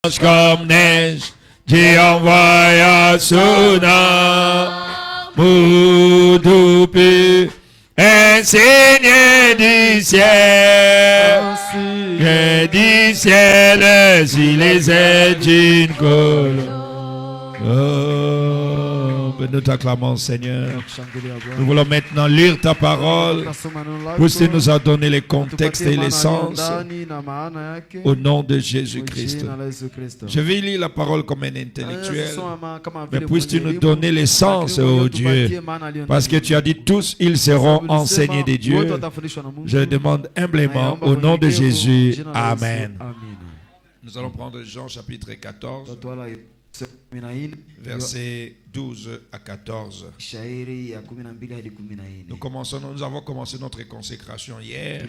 Comme neige, Dieu envoya son amour doux pur, enseigné du ciel, si les aides d'une colonne. Nous t'acclamons, Seigneur. Nous voulons maintenant lire ta parole. Puisque nous a donné les contextes et les sens. Au nom de Jésus-Christ. Je vais lire la parole comme un intellectuel. Mais puisses-tu nous donner les sens, oh Dieu. Parce que tu as dit tous, ils seront enseignés de Dieu. Je le demande humblement au nom de Jésus. Amen. Nous allons prendre Jean chapitre 14. Versets 12 à 14. Nous avons commencé notre consécration hier.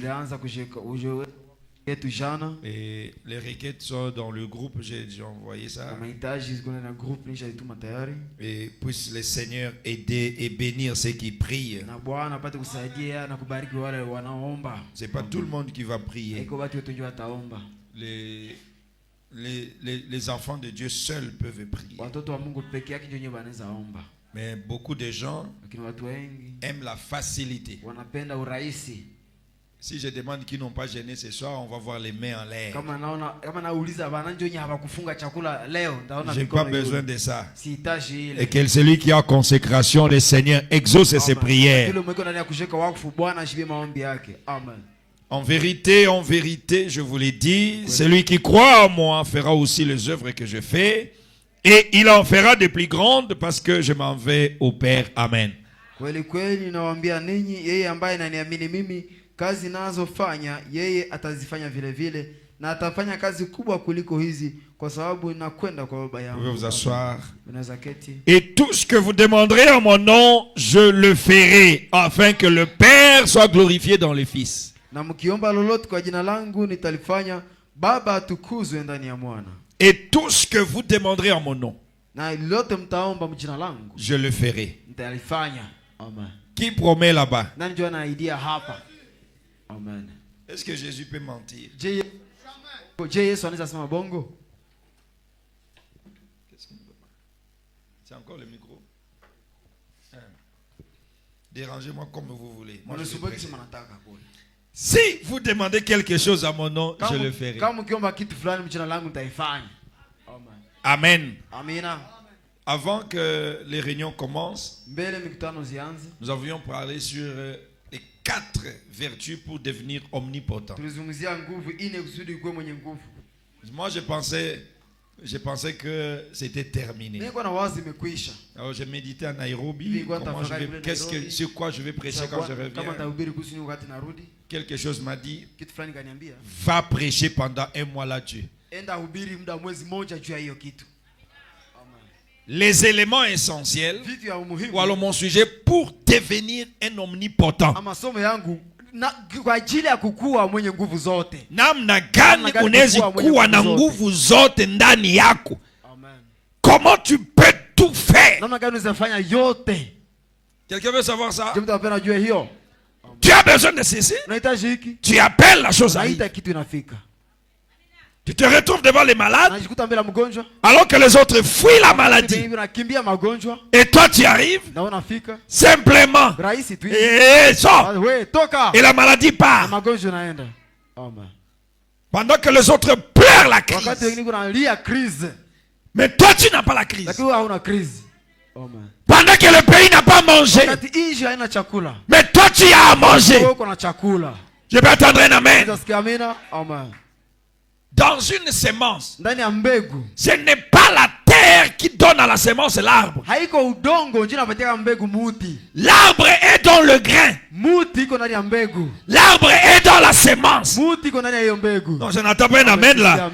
Et les requêtes sont dans le groupe, j'ai déjà envoyé ça. Et puisse le Seigneur aider et bénir ceux qui prient. C'est pas tout le monde qui va prier. Les enfants de Dieu seuls peuvent prier. Mais beaucoup de gens aiment la facilité. Si je demande qui n'ont pas gêné ce soir, on va voir les mains en l'air. Je n'ai pas besoin de ça. Et que celui qui a consécration, le Seigneur exauce ses prières. En vérité, je vous l'ai dit, celui qui croit en moi fera aussi les œuvres que je fais, et il en fera de plus grandes parce que je m'en vais au Père. Amen. Kazi nazofanya yeye atazifanya vile vile na atafanya kazi kubwa kuliko hizi kwa sababu inakwenda kwa Baba yangu. Vous pouvez vous asseoir. Et tout ce que vous demanderez en mon nom, je le ferai afin que le Père soit glorifié dans le Fils. Na mkiomba lolote kwa jina langu nitalifanya, Baba atukuzwe ndani ya Mwana. Et tout ce que vous demanderez en mon nom, na lolote mtaomba mjina langu, je le ferai. Nitalifanya. Amen. Qui promet là-bas? Nani ndio anaidia hapa? Amen. Est-ce que Jésus peut mentir? Jésus anaweza sema bongo? Qu'est-ce qu'il ne peut pas? C'est encore le micro. Dérangez-moi comme vous voulez. Moi, si vous demandez quelque chose à mon nom, je le ferai. Amen. Amina. Avant que les réunions commencent, nous avions parlé sur les 4 vertus pour devenir omnipotent. Moi, je pensais que c'était terminé. Alors, j'ai médité à Nairobi. Sur quoi je vais prêcher quand je reviens. Quelque chose m'a dit, va prêcher pendant 1 mois là-dessus. Les éléments essentiels, voilà mon sujet, pour devenir un omnipotent. Namna gani unaweza kuwa na nguvu zote ndani yako? Comment tu peux tout faire? Quelqu'un veut savoir ça? Tu as besoin de ceci? Tu appelles la chose à vivre. Tu te retrouves devant les malades alors que les autres fuient la maladie. Et toi tu arrives simplement et sors. Et la maladie part. Pendant que les autres pleurent la crise. Mais toi tu n'as pas la crise. Pendant que le pays n'a pas mangé. Mais toi tu as à manger. Je peux attendre un amen. Dans une semence, ce n'est pas la terre qui donne à la semence l'arbre. L'arbre est dans le grain. L'arbre est dans la semence. Non, je n'attends pas un amen là.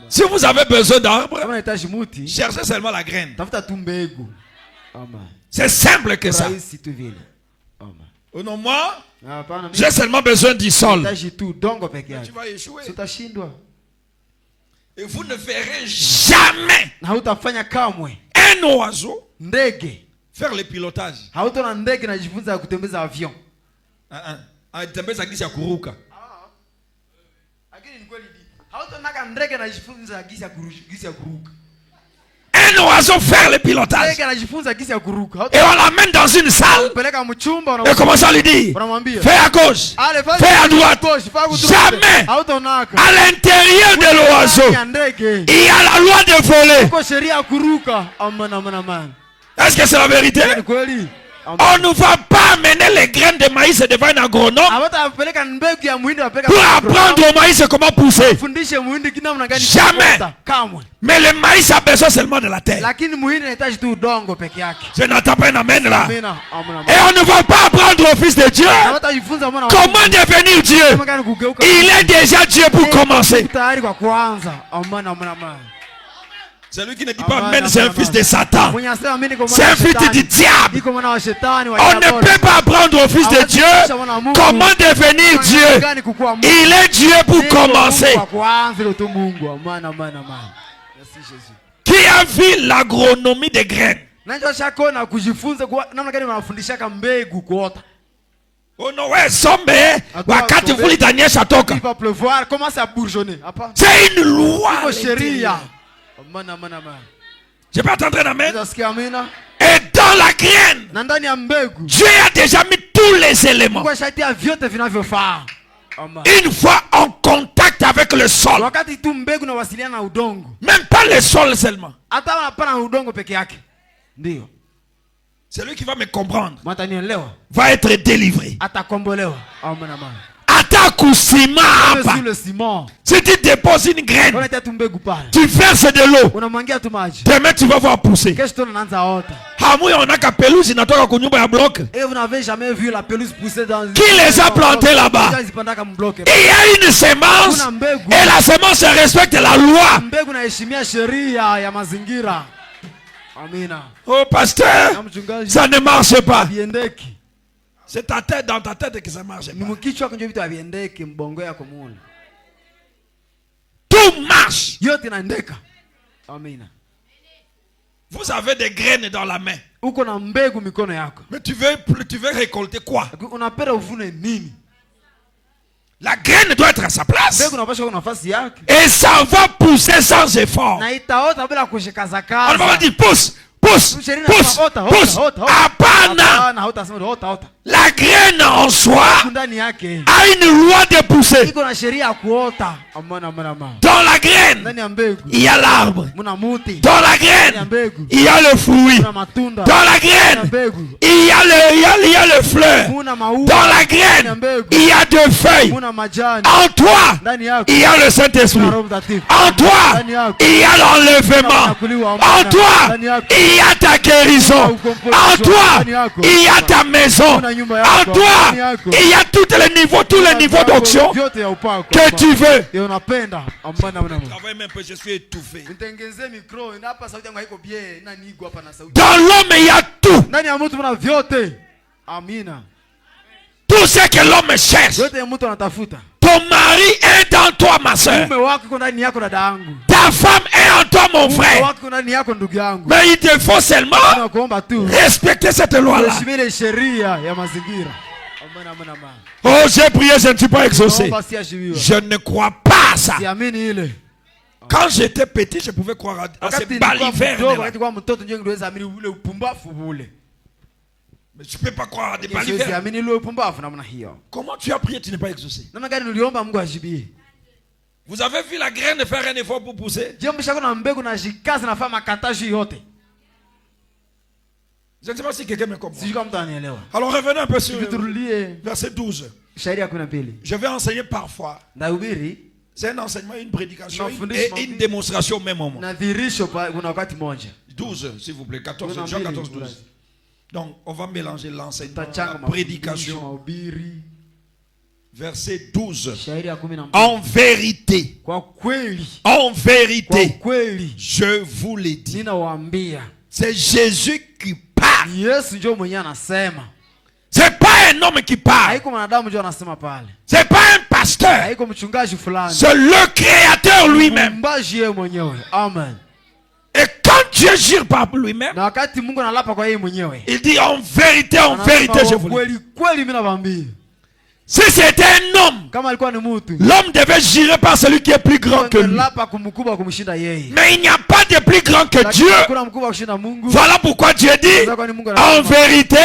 Si vous avez besoin d'arbre, cherchez seulement la graine. C'est simple que ça. Oh non, moi, j'ai seulement besoin du sol. Tu vas échouer. Et vous ne verrez jamais un oiseau faire le pilotage. Un oiseau faire le pilotage. Et on l'amène dans une salle. Et commence à lui dire, fais à gauche, fais à droite. Jamais à l'intérieur de l'oiseau, il y a la loi de voler. Est-ce que c'est la vérité? On ne va pas amener les graines de maïs devant un agronome pour apprendre au maïs comment pousser. Jamais. Mais le maïs a besoin seulement de la terre. Je n'entends pas un amen là. Et on ne va pas apprendre au Fils de Dieu comment devenir Dieu. Il est déjà Dieu pour commencer. Celui qui ne dit pas amen, c'est un fils de Satan. C'est un fils du diable. On ne peut pas apprendre au Fils de Dieu comment devenir Dieu. Il est Dieu pour commencer. Qui a vu l'agronomie des graines? Oh non, ouais, sombe, wakati vuli tanyesha toka. C'est une loi. Je peux attendre un amen. Et dans la graine, Dieu a déjà mis tous les éléments. Une fois en contact avec le sol, même pas le sol seulement. Celui qui va me comprendre va être délivré. Si tu déposes une graine, tu verses de l'eau, demain tu vas voir pousser. Qui les a plantés là-bas? Il y a une semence et la semence respecte la loi. Oh pasteur, ça ne marche pas. C'est ta tête, dans ta tête que ça marche pas. Tout marche. Vous avez des graines dans la main. Mais tu veux récolter quoi? La graine doit être à sa place. Et ça va pousser sans effort. On ne va pas dire pousse. Pousse. La graine en soi a une loi de pousser. Dans la graine, il y a l'arbre. Dans la graine, il y a le fruit. Dans la graine, il y a le fleur. Dans la graine, il y a deux feuilles. En toi, il y a le Saint-Esprit. En toi, il y a l'enlèvement. En toi, il y a ta guérison. En toi, il y a ta maison. En toi, il y a tous les niveaux d'onction que tu veux. Travaille même peu, je suis étouffé. Dans l'homme, il y a tout. Tout ce que l'homme cherche. Ton mari est en toi, ma soeur. Ta femme est en toi, mon frère. Mais il te faut seulement respecter cette loi-là. Oh, j'ai prié, je ne suis pas exaucé. Je ne crois pas à ça. Quand j'étais petit, je pouvais croire à ces balivernes. Mais tu ne peux pas croire à des balivernes. Comment tu as prié, tu n'es pas exaucé? Vous avez vu la graine faire un effort pour pousser? Je ne sais pas si quelqu'un me comprend. Alors revenons un peu sur verset 12. Je vais enseigner parfois. C'est un enseignement, une prédication et une démonstration au même moment. 12, s'il vous plaît. 14, Jean 14, 12. Donc, on va mélanger l'enseignement, la prédication. Verset 12. En vérité, je vous l'ai dit. C'est Jésus qui parle. C'est pas un homme qui parle. C'est pas un pasteur. C'est le Créateur lui-même. Et quand Dieu jure par lui-même, il dit en vérité, je vous le dis. Si c'était un homme, kama alikuwa ni mtu, l'homme devait jurer par celui qui est plus grand que lui. Mais il n'y a pas de plus grand que Dieu. Voilà pourquoi Dieu dit, en vérité,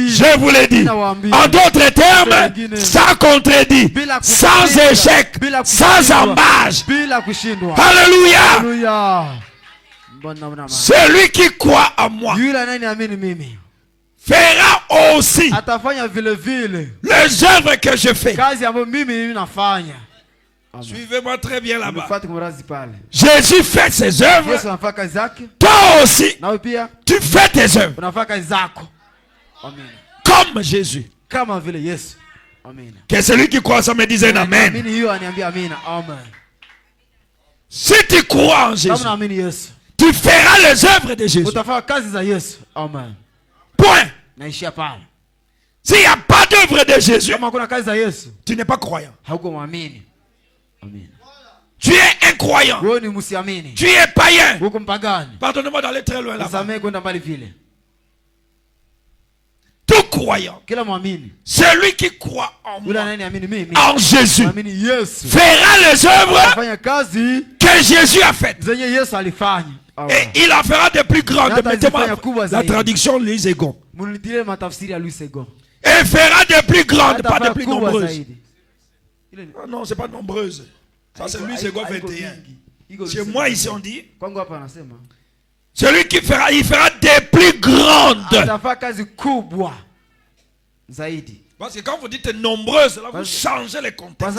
je vous l'ai dit. En d'autres termes, sans contredit, sans échec, sans embâche. Alléluia. Celui qui croit en moi fera aussi les œuvres que je fais. Suivez-moi très bien là-bas. Jésus fait ses œuvres. Toi aussi, tu fais tes œuvres. Comme Jésus. Que celui qui croit ça me dise un amen. Si tu crois en Jésus, tu feras les œuvres de Jésus. Point. S'il n'y a pas d'œuvre de Jésus, tu n'es pas croyant. Tu es incroyant. Tu es païen. Pardonnez-moi d'aller très loin là-bas. Tout croyant, celui qui croit en moi, en Jésus, fera les œuvres que Jésus a faites. Et il en fera de plus grandes. Mettez-moi la traduction Louis Egon. Et fera de plus grandes, pas de plus nombreuses. Oh non, c'est pas nombreuse. Ça c'est Louis Egon 21. Chez moi ici on dit, celui qui fera, il fera des plus grandes. Parce que quand vous dites nombreuses, là vous changez les contextes.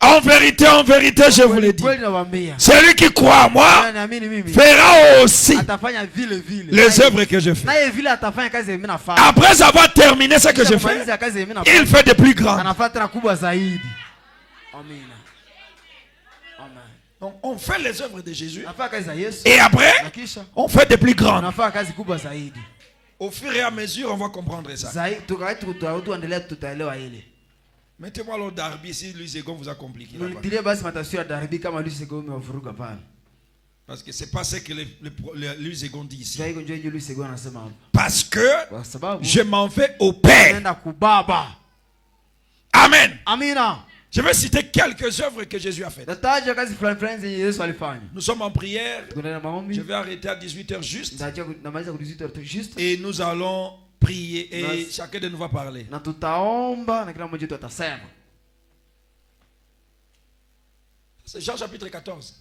En vérité, je vous le dis. Celui qui croit en moi fera aussi les œuvres que je fais. Après avoir terminé ce que je fais, il fait de plus grandes. Donc, on fait les œuvres de Jésus. Et après, on fait de plus grandes. Au fur et à mesure, on va comprendre ça. Mettez-moi l'autre Darby si Louis Egon vous a compliqué. Parce que c'est pas ce que Louis Egon dit ici. Parce que je m'en vais au Père. Amen. Je vais citer quelques œuvres que Jésus a faites. Nous sommes en prière. Je vais arrêter à 18h juste. Et nous allons prier et chacun de nous va parler. C'est Jean chapitre 14.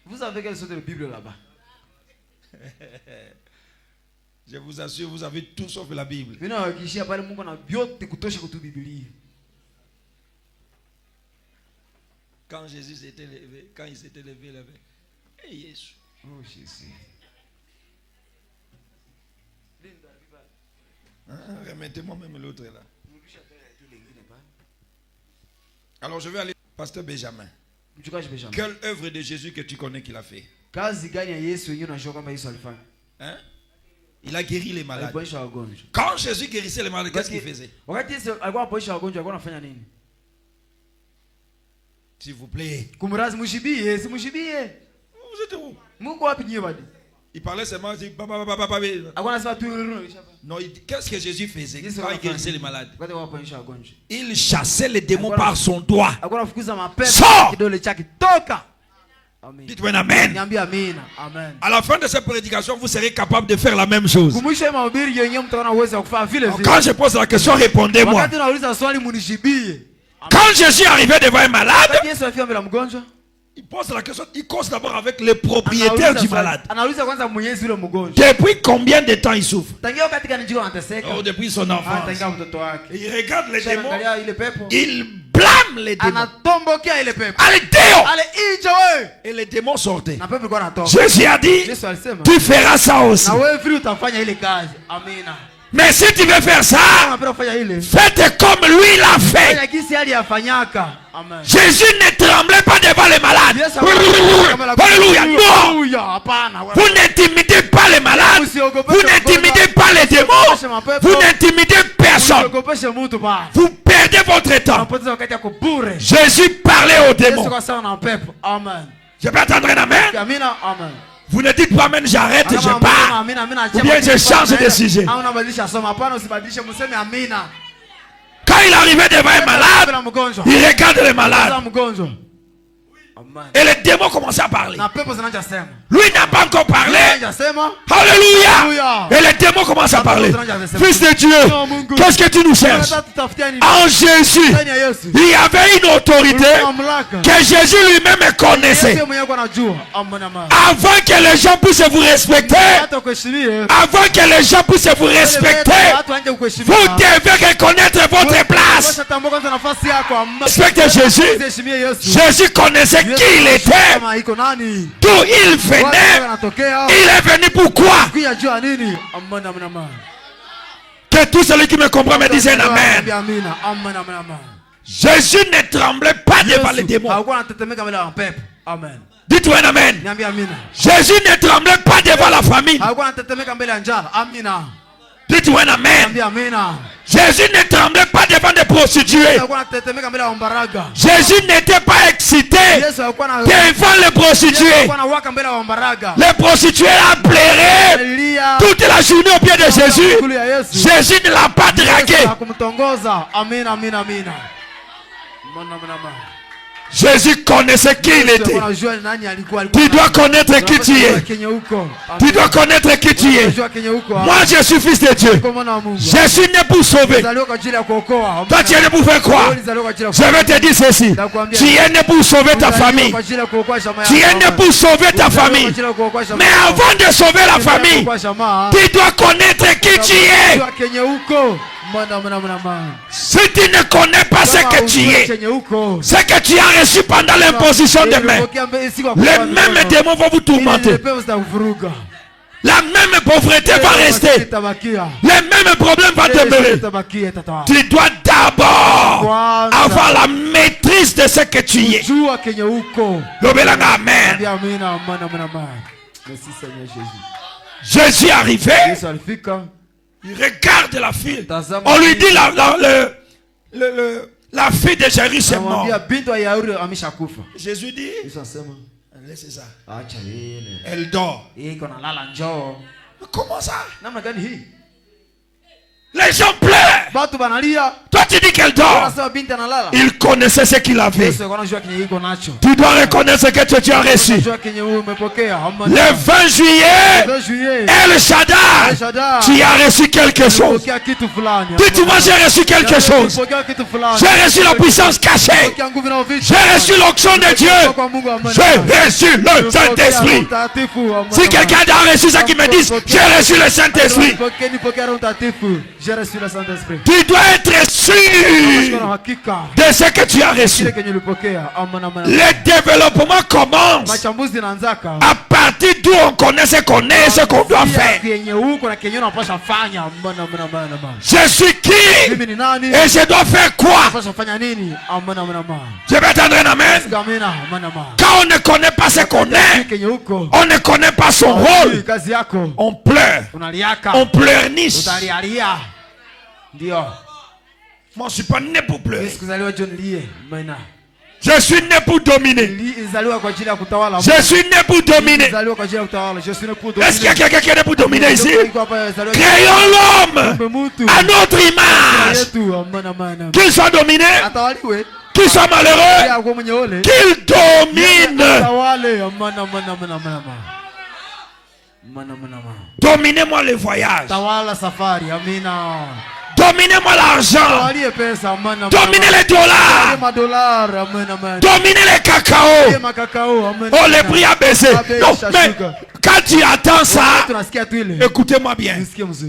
Vous avez quelle sorte de Bible là-bas? Je vous assure, vous avez tout sauf la Bible. Quand Jésus s'était levé, il avait. Hey, Jésus. Oh Jésus. Remettez-moi même l'autre là. Alors je vais aller. Pasteur Benjamin. Quelle œuvre de Jésus que tu connais qu'il a fait? Hein? Il a guéri les malades. Quand Jésus guérissait les malades, qu'est-ce qu'il faisait? S'il vous plaît. Vous êtes où? Il parlait seulement. Non, qu'est-ce que Jésus faisait quand il guérissait les malades? Il chassait les démons par son doigt. Sors! Dites-moi amen. À la fin de cette prédication, vous serez capable de faire la même chose. Quand je pose la question, répondez-moi. Quand Jésus arrivait devant un malade, il pose la question, il cause d'abord avec les propriétaires du malade. Depuis combien de temps il souffre? Depuis son enfance. Et il regarde les démons. Il blâme les démons. Allez, Théo! Et les démons sortaient. Jésus a dit, tu feras ça aussi. Mais si tu veux faire ça, faites comme lui l'a fait. Jésus ne tremblait pas devant les malades. Alléluia. Non. Vous n'intimidez pas les malades. Vous n'intimidez pas les démons. Vous n'intimidez personne. Vous perdez votre temps. Jésus parlait aux démons. Amen. Je peux attendre un amen. Amen. Vous ne dites pas amen, j'arrête, je pars. Ou bien je change de sujet. Quand il arrivait devant un malade, il regarde le malade. Et les démons commençaient à parler. Lui n'a pas encore parlé. Alléluia. Et les démons commencent à parler. Fils de Dieu, qu'est-ce que tu nous cherches? En Jésus, il y avait une autorité que Jésus lui-même connaissait. Avant que les gens puissent vous respecter, avant que les gens puissent vous respecter, vous devez reconnaître votre place. Respectez Jésus. Jésus connaissait qui il était, d'où il venait, il est venu pourquoi. Que tout celui qui me comprend me dise un amen. Jésus ne tremblait pas devant les démons. Dites-moi un amen. Jésus ne tremblait pas devant la famine. Dites-moi un amen. Jésus ne tremblait pas devant des prostituées. Jésus n'était pas excité devant les prostituées. Les prostituées a pleuré toute la journée au pied de Jésus. Jésus ne l'a pas dragué. Jésus connaissait qui il était. Tu dois connaître qui tu es. Tu dois connaître qui tu es. Moi je suis fils de Dieu. Je suis né pour sauver. Toi tu es né pour faire quoi? Je vais te dire ceci. Tu es né pour sauver ta famille. Tu es né pour sauver ta famille. Mais avant de sauver la famille, tu dois connaître qui tu es. Si tu ne connais pas ce que tu es, ce que tu as reçu pendant l'imposition des mains, les mêmes démons vont vous tourmenter. La même pauvreté va rester. Les mêmes problèmes vont demeurer. Tu dois d'abord avoir la maîtrise de ce que tu es. Amen. Jésus est arrivé. Il regarde la fille. On lui dit la fille de Jérusalem est morte. Jésus dit, laissez ça. Elle dort. Comment ça? Les gens pleurent. Toi tu dis qu'elle dort. Il connaissait ce qu'il avait. Tu dois reconnaître que tu as reçu. Le 20 juillet, El Shaddai, tu as reçu quelque chose. Dis-moi, j'ai reçu quelque chose. J'ai reçu la puissance cachée. J'ai reçu l'onction de Dieu. J'ai reçu le Saint-Esprit. Si quelqu'un a reçu ça, qui me dise, j'ai reçu le Saint-Esprit. J'ai reçu le Saint-Esprit. Tu dois être sûr de ce que tu as reçu. Le développement commence à partir d'où on connaît ce qu'on est et ce qu'on doit faire. Je suis qui et je dois faire quoi? Je vais attendre un amen. Quand on ne connaît pas ce qu'on est, on ne connaît pas son rôle, on pleure, on pleurniche. Moi je suis pas né pour pleurer. Je suis né pour dominer. Je suis né pour dominer. Est-ce qu'il y a quelqu'un qui est né pour dominer ici? Créons l'homme à notre image. Qu'il soit dominé, qu'il soit malheureux, qu'il domine. Dominez-moi le voyage. Dominez-moi l'argent. Dominez les dollars. Dominez les cacao. Oh, les prix a baissé. Non, mais quand tu attends ça, écoutez-moi bien.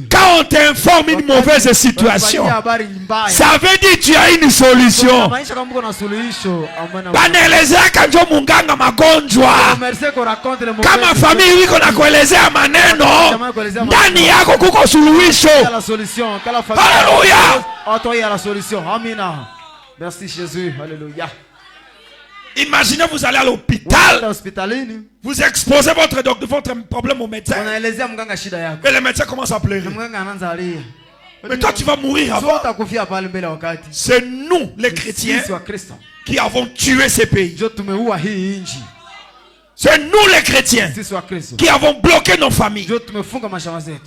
Quand on t'informe une mauvaise situation, ça veut dire que tu as une solution. Banelezea kanjo munganga magonjwa. Kama famille wiko na kuelezea maneno, ndani yako kuko suluhisho. Alléluia. Merci Jésus. Alléluia. Imaginez, vous allez à l'hôpital, vous exposez votre problème au médecin, et le médecin commence à pleurer. Mais toi, tu vas mourir avant. C'est nous, les chrétiens, qui avons tué ces pays. C'est nous les chrétiens qui avons bloqué nos familles.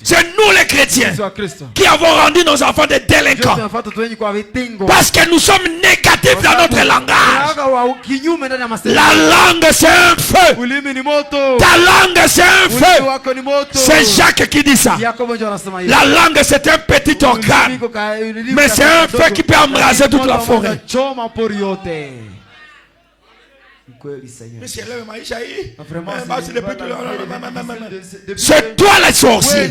C'est nous les chrétiens qui avons rendu nos enfants des délinquants. Parce que nous sommes négatifs dans notre langage. La langue c'est un feu. Ta langue c'est un feu. C'est Jacques qui dit ça. La langue c'est un petit organe. Mais c'est un feu qui peut embraser toute la forêt. C'est toi le sorcier.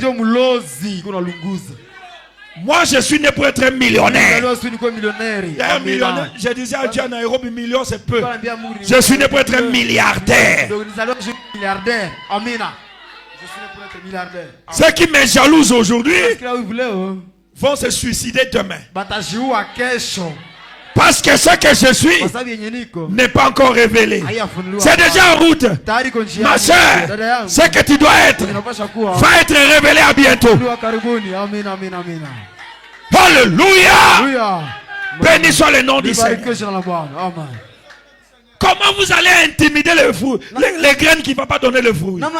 Moi je suis né pour être un millionnaire. Un millionnaire. Je disais à Dieu à Nairobi, million c'est peu. Je suis né pour être un milliardaire. Ceux qui me jalousent aujourd'hui vont se suicider demain. Parce que ce que je suis n'est pas encore révélé. C'est déjà en route. Ma soeur, ce que tu dois être va être révélé à bientôt. Alléluia. Béni soit le nom du Seigneur. Comment vous allez intimider les fruits, les graines qui ne vont pas donner le fruit? Même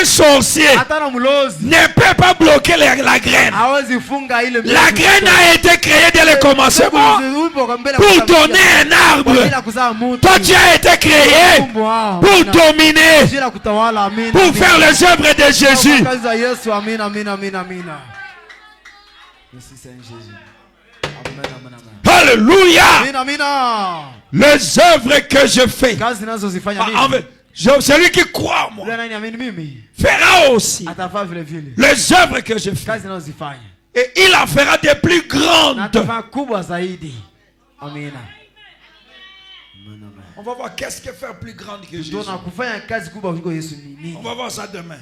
un sorcier ne peut pas bloquer la graine. La graine a été créée dès le commencement pour donner un arbre. Toi tu as été créé pour dominer, pour faire les œuvres de Jésus. Alléluia. Les œuvres que je fais, celui qui croit en moi fera aussi les œuvres que je fais, et il en fera des plus grandes. On va voir qu'est-ce que faire plus grande que Jésus. On va voir ça demain.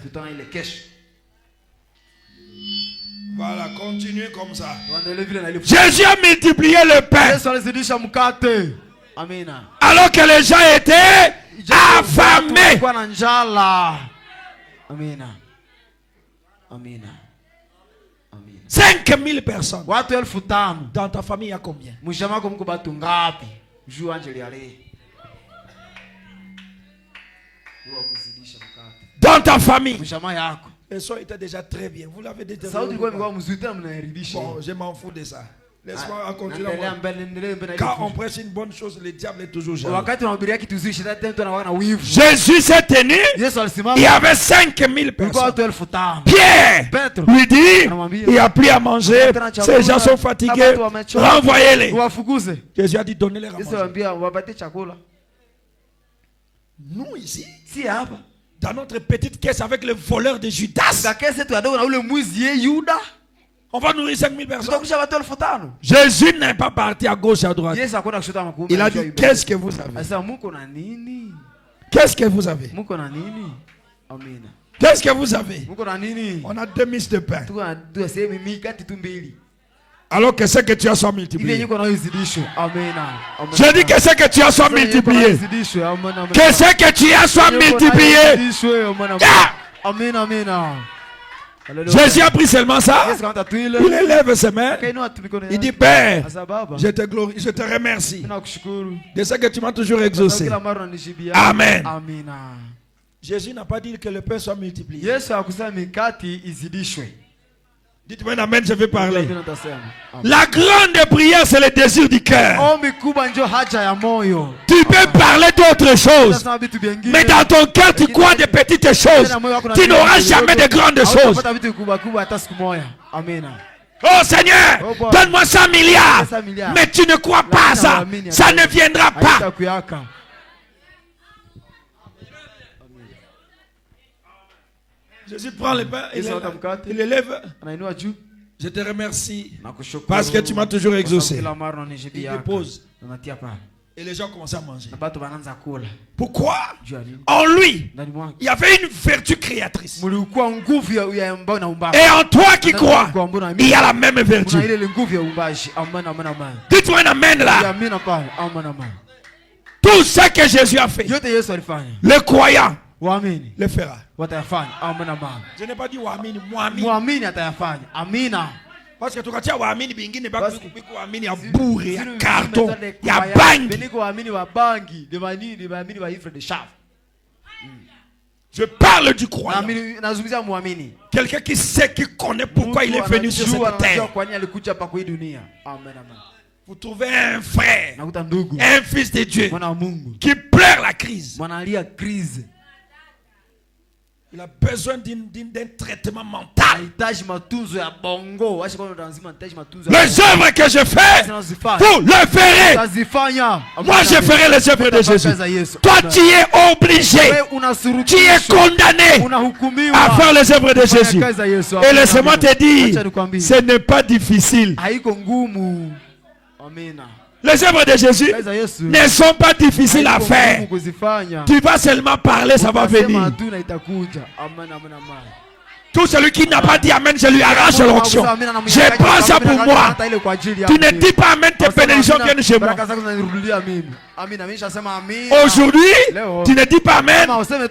Voilà, continuez comme ça. Jésus a multiplié le pain alors que les gens étaient affamés. 5000 personnes. Dans ta famille, il y a combien? Dans ta famille. Et ça était déjà très bien. Vous l'avez déjà. Bon, je m'en fous de ça. Laisse-moi continuer. Quand on prêche une bonne chose, le diable est toujours jaloux. Jésus s'est tenu. Il y avait 5000 personnes. Pierre lui dit, il n'y a plus à manger. Ces gens sont fatigués. Renvoyez-les. Jésus a dit, donnez-les à manger. Nous ici, dans notre petite caisse avec le voleur de Judas, on va nourrir 5000 personnes. Jésus n'est pas parti à gauche et à droite. Il a dit, qu'est-ce que vous avez? Qu'est-ce que vous avez? Qu'est-ce que vous avez? On a 2 miches de pain. Alors que ce que tu as soit multiplié. Je dis que ce que tu as soit multiplié. Que ce que tu as soit multiplié. Jésus a pris seulement ça. Il élève ses mains. Il dit, Père, je te remercie de ce que tu m'as toujours exaucé. Amen. Jésus n'a pas dit que le pain soit multiplié. Dites-moi amen, je vais parler. La grande prière, c'est le désir du cœur. Tu peux parler d'autres choses, mais dans ton cœur, tu crois des petites choses. Tu n'auras jamais de grandes choses. Oh Seigneur, donne-moi 100 milliards. Mais tu ne crois pas à ça. Ça ne viendra pas. Jésus prend le pain, il élève. Je te remercie parce que tu m'as toujours exaucé. Il dépose. Et les gens commencent à manger. Pourquoi? En lui, il y avait une vertu créatrice. Et en toi qui crois, il y a la même vertu. Dites-moi un amen là. Tout ce que Jésus a fait, le croyant Waamini le fera. watayafanya. Amen, amen. Je n'ai pas dit waamini, muamini. Muamini atayafanya. Amina. Parce que tukatia waamini bingine bako waamini ya bure ya carton ya bangi. Beniko waamini wa bangi, de manini, waamini wa ifre de chaf. Je parle du croyant. Nazungumzia muamini. Quelqu'un qui sait, qui connaît pourquoi il est venu sur cette terre. Amen, amen. Vous trouvez un frère, un fils de Dieu qui pleure la crise. Il a besoin d'un traitement mental. Les œuvres que je fais, vous le ferez. Moi, je ferai les œuvres de Jésus. Toi, tu es obligé, tu es condamné à faire les œuvres de Jésus. Et laisse-moi te dire, ce n'est pas difficile. Les œuvres de Jésus ne sont pas difficiles à faire. Tu vas seulement parler, ça va venir. Tout celui qui n'a pas dit Amen, je lui arrache l'onction. Je prends ça pour moi. Tu ne dis pas Amen, tes bénédictions viennent chez moi. Aujourd'hui, tu ne dis pas Amen,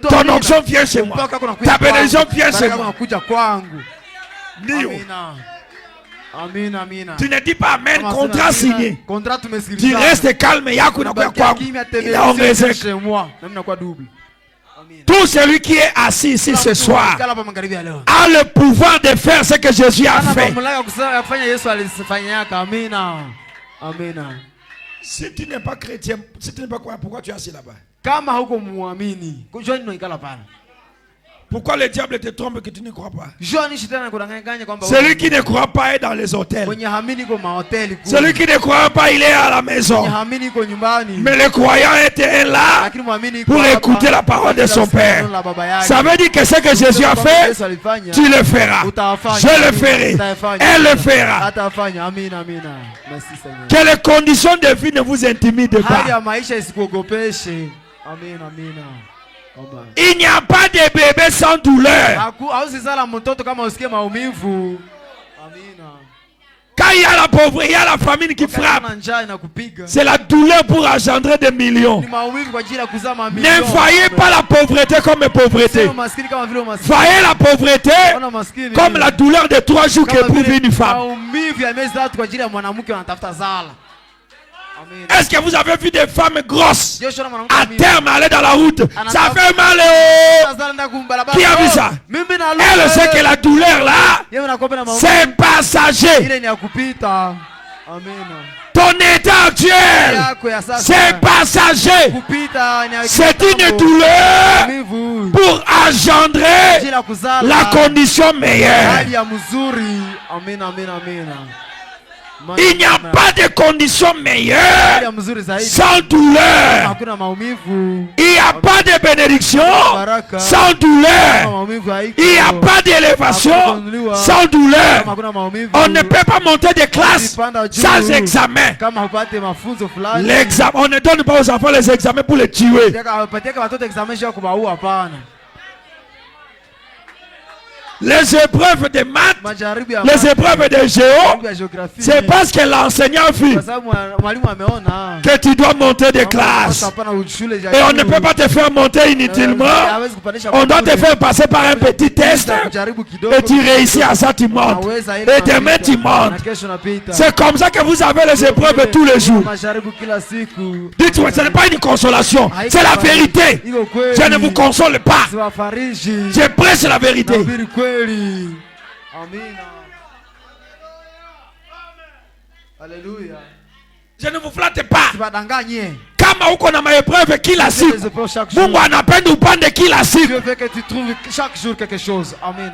ton onction vient chez moi. Ta bénédiction vient chez moi. Amina, amina. Tu ne dis pas Amen, contrat signé. Tu restes calme. Il tout celui qui est assis ici ce soir a le pouvoir de faire ce que Jésus a fait. Si tu n'es pas chrétien, si tu n'es pas croyant, pourquoi tu es assis là-bas? Pourquoi le diable te trompe que tu ne crois pas? Celui qui ne croit pas est dans les hôtels. Celui qui ne croit pas, il est à la maison. Mais le croyant était là pour écouter la parole de son Père. Ça veut dire que ce que Jésus a fait, tu le feras. Je le ferai. Elle le fera. Que les conditions de vie ne vous intimident pas. Il n'y a pas de bébé sans douleur. Quand il y a la pauvreté, il y a la famine qui frappe. C'est la douleur pour engendrer des millions. Ne voyez pas la pauvreté comme pauvreté. Voyez la pauvreté comme la douleur de 3 jours qu'éprouve une femme. Est-ce que vous avez vu des femmes grosses à terme aller dans la route? Ça fait mal. Qui a vu ça? Elle sait que la douleur là, c'est passager. Ton état actuel, c'est passager. C'est une douleur pour engendrer la condition meilleure. Il n'y a pas de conditions meilleures sans douleur. Il n'y a pas de bénédiction sans douleur. Il n'y a pas d'élévation sans douleur. On ne peut pas monter de classe sans examen. On ne donne pas aux enfants les examens pour les tuer. Les épreuves de maths, les épreuves de géo, c'est parce que l'enseignant a vu que tu dois monter de classe. Et on ne peut pas te faire monter inutilement. On doit te faire passer par un petit test. Et tu réussis à ça, tu montes. Et demain, tu montes. C'est comme ça que vous avez les épreuves tous les jours. Dites-moi, ce n'est pas une consolation. C'est la vérité. Je ne vous console pas. Je prêche la vérité. Alléluia. Je ne vous flatte pas. Kama uko na maépreuve kila siku, Mungu anapenda upande kila siku. Dieu veut que tu trouves chaque jour quelque chose. Amen.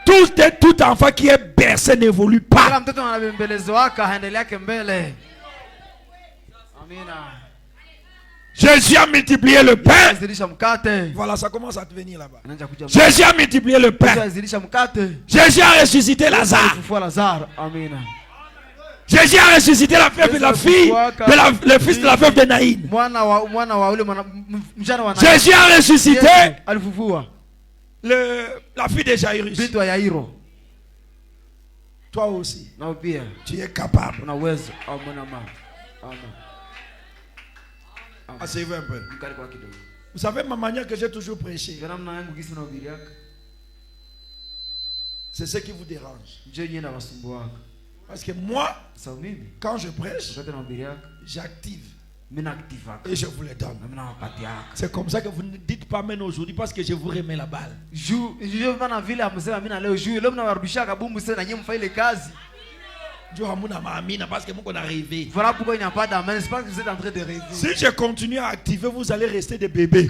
Tout enfant qui est bercé n'évolue pas. Jésus a multiplié le pain. Voilà, ça commence à devenir là-bas. Jésus a multiplié le pain. Jésus a ressuscité Lazare. Jésus a ressuscité la fille le fils de la veuve de Naïn. Jésus a ressuscité la fille de Jairus. Toi aussi, tu es capable. Asseyez-vous un peu. Vous savez ma manière que j'ai toujours prêché. C'est ce qui vous dérange. Parce que moi, quand je prêche, j'active. Et je vous le donne. C'est comme ça que vous ne dites pas maintenant aujourd'hui parce que je vous remets la balle. Voilà pourquoi il n'y a pas d'amen. C'est parce que vous êtes en train de rêver. Si je continue à activer, vous allez rester des bébés.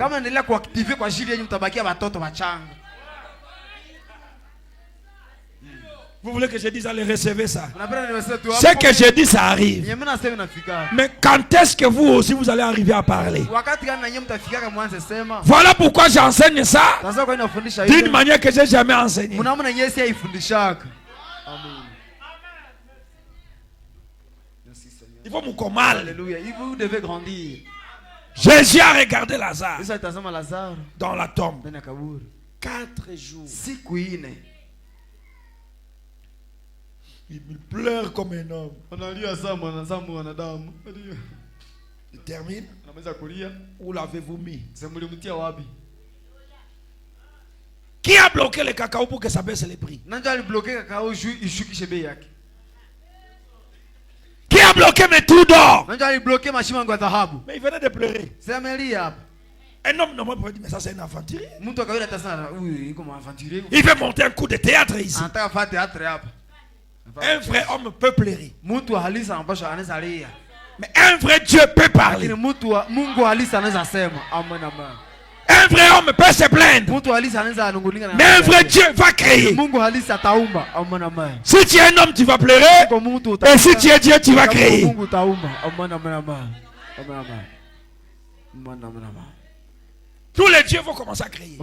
Vous voulez que je dise, allez recevoir ça. Ce que je dis, ça arrive. Mais quand est-ce que vous aussi, vous allez arriver à parler? Voilà pourquoi j'enseigne ça d'une manière que je n'ai jamais enseignée. Il faut me mal. Alléluia. Vous devez grandir. Jésus a regardé Lazare dans la tombe. 4 jours. Il pleure comme un homme. Il termine. Où l'avez-vous mis? Qui a bloqué le cacao pour que ça baisse les prix? Qui a bloqué mes trous d'or? Mais il venait de pleurer. Un homme normal pourrait dire, mais ça c'est un aventurier. Il veut monter un coup de théâtre ici. Un vrai homme peut pleurer. Mais un vrai Dieu peut parler. Un vrai homme peut se plaindre. Mais un vrai Dieu va créer. Si tu es un homme, tu vas pleurer. Et si tu es Dieu, tu vas créer. Tous les dieux vont commencer à créer.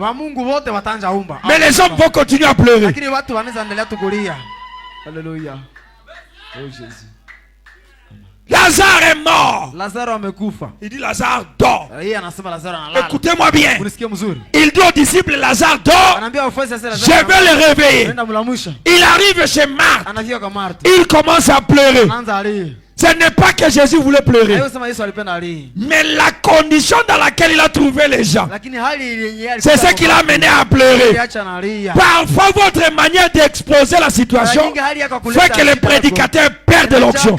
Mais les hommes vont continuer à pleurer. Alléluia. Oh Jésus. Lazare est mort. Il dit Lazare dort. Écoutez-moi bien. Il dit aux disciples, Lazare dort. Je vais le réveiller. Il arrive chez Marthe. Il commence à pleurer. Ce n'est pas que Jésus voulait pleurer, mais la condition dans laquelle il a trouvé les gens, c'est ce qui l'a amené à pleurer. Parfois, votre manière d'exposer la situation fait que les prédicateurs perdent l'onction.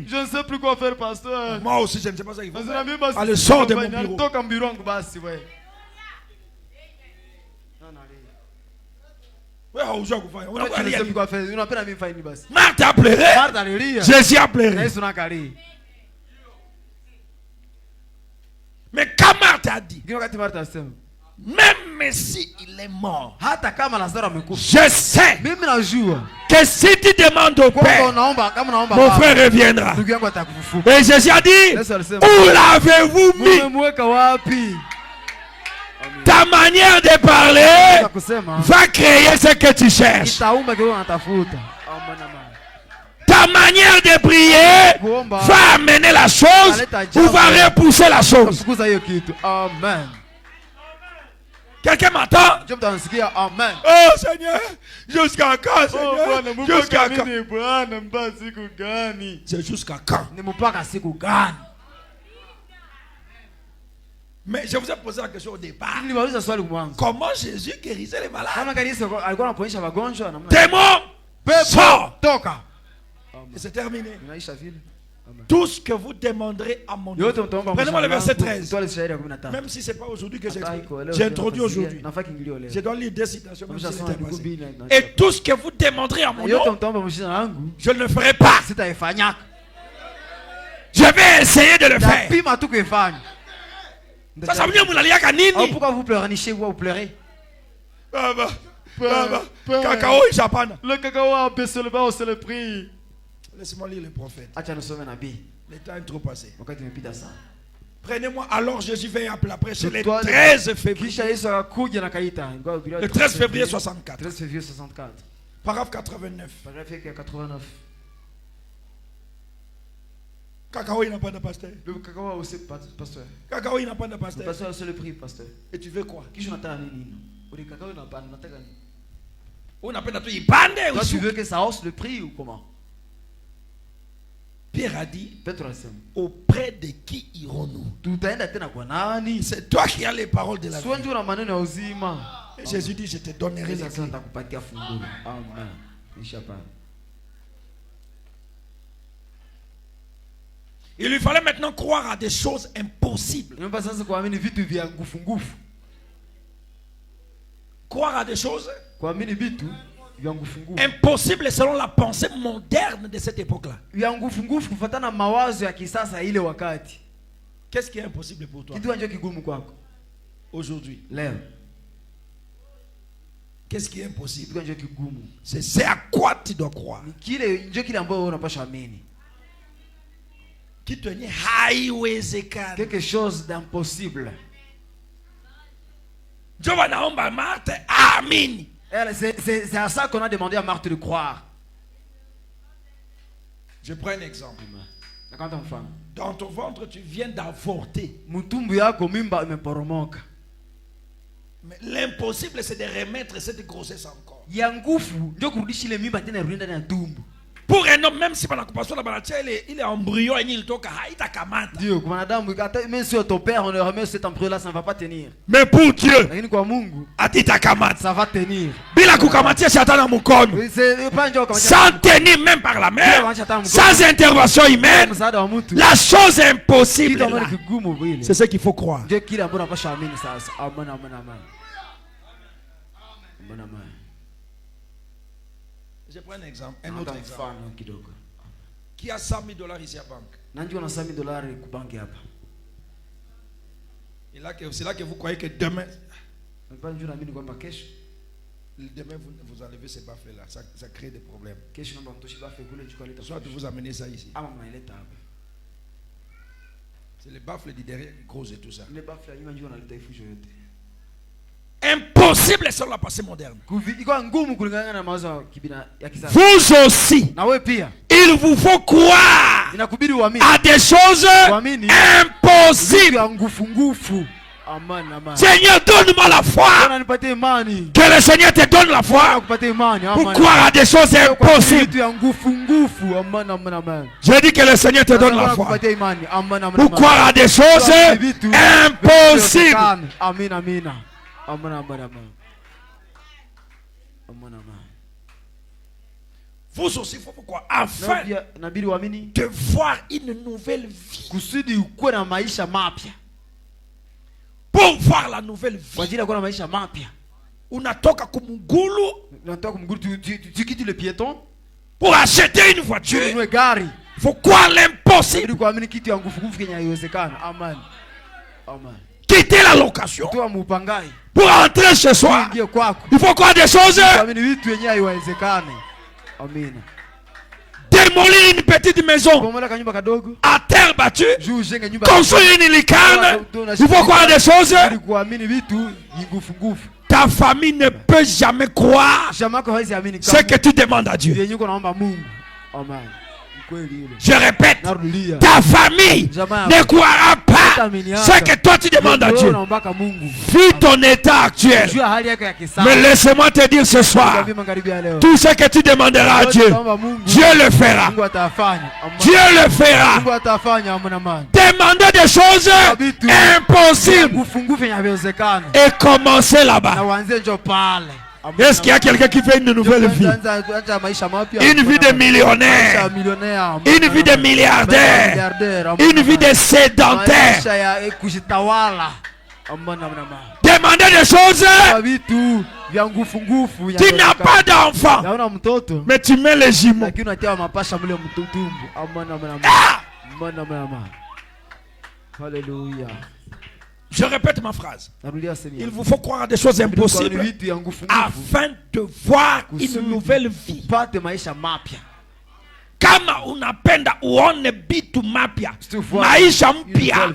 Je ne sais plus quoi faire, pasteur. Moi aussi, je ne sais pas ça qu'il faut faire. Allez, sors de mon bureau. Marthe a pleuré. Jésus a pleuré. Mais quand Marthe a dit, même si il est mort, je sais que si tu demandes au Père, mon frère reviendra. Et Jésus a dit, où l'avez-vous mis? Ta manière de parler va créer ce que tu cherches. Ta manière de prier va amener la chose ou va repousser la chose. Amen. Quelqu'un m'entend? Amen. Oh Seigneur, jusqu'à quand, Seigneur? Jusqu'à quand? C'est jusqu'à quand? Mais je vous ai posé la question au départ. Comment Jésus guérissait les malades? Démon, sors. Et c'est terminé. Tout ce que vous demanderez à mon nom. Prenez-moi le verset 13. Même si ce n'est pas aujourd'hui que j'ai introduit aujourd'hui. Je dois lire des citations. Même si et tout ce que vous demanderez à mon nom, je ne le ferai pas. Je vais essayer de le faire. Ça veut dire pourquoi vous pleurez chez vous, vous pleurez? Cacao et Japan. Le cacao a baissé le bas, c'est le prix. Laissez-moi lire le prophète. Le temps est trop passé. Prenez-moi, alors Jésus vient à prêcher le 13 février. Le 13 février 64. Paragraphe 89. Cacao, il n'a pas de pasteur. Le cacao a aussi pasteur. Cacao, il n'a pas de pasteur. Le pasteur a aussi le prix, pasteur. Et tu veux quoi? Qui je n'attends le cacao n'a pas. On appelle tout. Il bande. Toi, tu veux que ça hausse le prix ou comment? Pierre a dit, Petro alisema, auprès de qui irons-nous? tutaenda tena kwa nani? C'est toi qui as les paroles de la vie. Sio njoo na maneno ya uzima. Et Jésus dit, je te donnerai les clés. Nitakupatia funguo. Amen. Nishapa. Il lui fallait maintenant croire à des choses impossibles. Niomba sasa kuamini vitu vya ngufu ngufu. Croire à des choses kuamini vitu vya ngufu ngufu. Impossible selon la pensée moderne de cette époque-là. Vya ngufu ngufu kufuatana mawazo ya kisasa ile wakati. Qu'est-ce qui est impossible pour toi? Kitu ambacho kigumu kwako aujourd'hui? Leo. Qu'est-ce qui est impossible? Kitu ambacho kigumu. C'est à quoi tu dois croire. Ni kile ndio kile ambacho unapaswa amini. Kitu yenye haiwezekani. Quelque chose d'impossible. Dieu va naomba Marthe amini. C'est à ça qu'on a demandé à Marthe de croire. Je prends un exemple. Dans ton ventre, tu viens d'avorter. Mais l'impossible, c'est de remettre cette grossesse encore. Pour un homme, même si il est embryon et il toque, même si ton père, on le remet cet embryon-là, ça ne va pas tenir. Mais pour Dieu, ça va tenir. Sans tenir même par la main, sans intervention humaine, la chose impossible, c'est ce qu'il faut croire. Je prends un exemple, un autre exemple. Qui a $100,000 ici à banque? C'est là que vous croyez que demain, vous enlevez ces baffes-là, ça crée des problèmes. Soit vous amenez ça ici. C'est les baffes du derrière qui causent tout ça. Impossible sur la pensée moderne. Vous aussi, il vous faut croire à des choses impossibles. Seigneur, donne-moi la foi. Que le Seigneur te donne la foi pour croire à des choses impossibles. Je dis que le Seigneur te donne la foi pour croire à des choses impossibles. Amen, amen. Amen, amen, amen. Amen, amen. Vous aussi, il faut pourquoi? Afin de voir une nouvelle vie. Pour voir la nouvelle vie. Unatoka kumugulu pour acheter une voiture. Il faut croire l'impossible. Amen. Amen. Quitter la location pour entrer chez soi. Il faut croire des choses. Démolir une petite maison à terre battue, construire une licane. Il faut croire des choses. Ta famille ne peut jamais croire ce que tu demandes à Dieu. Je répète, ta famille ne croira pas ce que toi tu demandes à Dieu. Vu ton état actuel, mais laisse-moi te dire ce soir, tout ce que tu demanderas à Dieu, Dieu le fera. Dieu le fera. Demandez des choses impossibles et commencez là-bas. Est-ce qu'il y a quelqu'un qui fait une nouvelle vie? Une vie de millionnaire, une vie de milliardaire, une vie de sédentaire. Demandez des choses. Tu n'as pas d'enfant, mais tu mets les jumeaux. Alléluia. Je répète ma phrase. Il vous faut croire à des choses impossibles afin de voir une nouvelle vie. Kama unapenda uone bitu mapya, maisha mpya,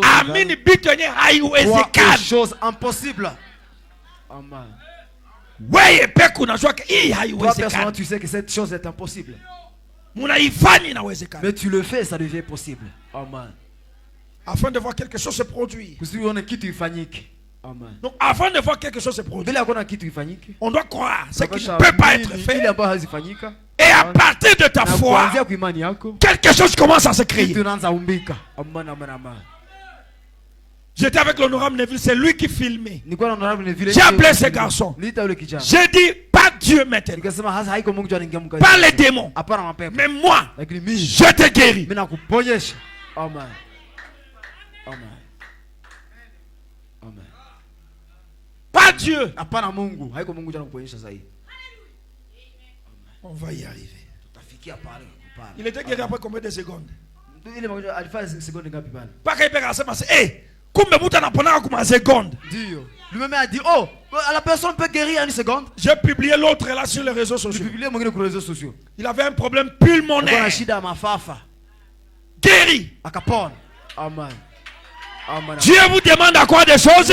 amini bitu yenye haiwezekani. Wewe peke unajua hii haiwezekani. Tu sais que cette chose est impossible. Munaifanya inawezekana. Mais tu le fais, ça devient possible. Amen. Afin de voir quelque chose se produire. Amen. Donc avant de voir quelque chose se produire, on doit croire ce qui ne peut pas être fait. Et à partir de ta foi, quelque chose commence à se créer. J'étais avec l'honorable Neville, c'est lui qui filmait. J'ai appelé ce garçon. J'ai dit, pas Dieu maintenant, pas les démons, mais moi, je te guéris. Amen. Pas Dieu. On va y arriver. Il était guéri après combien de secondes? Pas qu'il peut passer. Hey, kumbe muta napona comme seconde. Lui-même a dit, oh, la personne peut guérir en une seconde. J'ai publié l'autre là sur les réseaux sociaux. Il avait un problème pulmonaire. Guéri. Amen. Dieu vous demande à quoi des choses?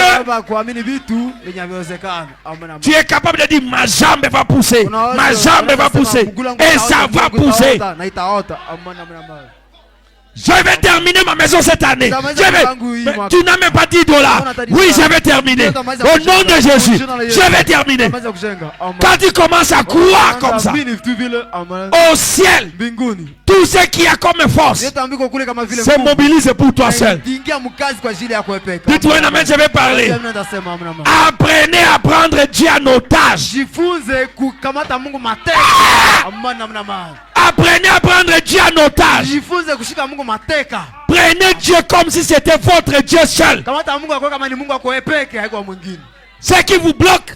Tu es capable de dire ma jambe va pousser. Ma jambe va pousser. Et ça va pousser. Je vais terminer ma maison cette année. Tu n'as même pas $10. Oui, je vais terminer. Au nom de Jésus, je vais terminer. Quand tu commences à croire comme ça, au ciel, tout ce qui a comme force se mobilise pour toi seul. Dites-moi, je vais parler. Apprenez à prendre Dieu en otage. Apprenez à prendre Dieu en otage. Prenez Dieu comme si c'était votre Dieu seul. Ce qui vous bloque,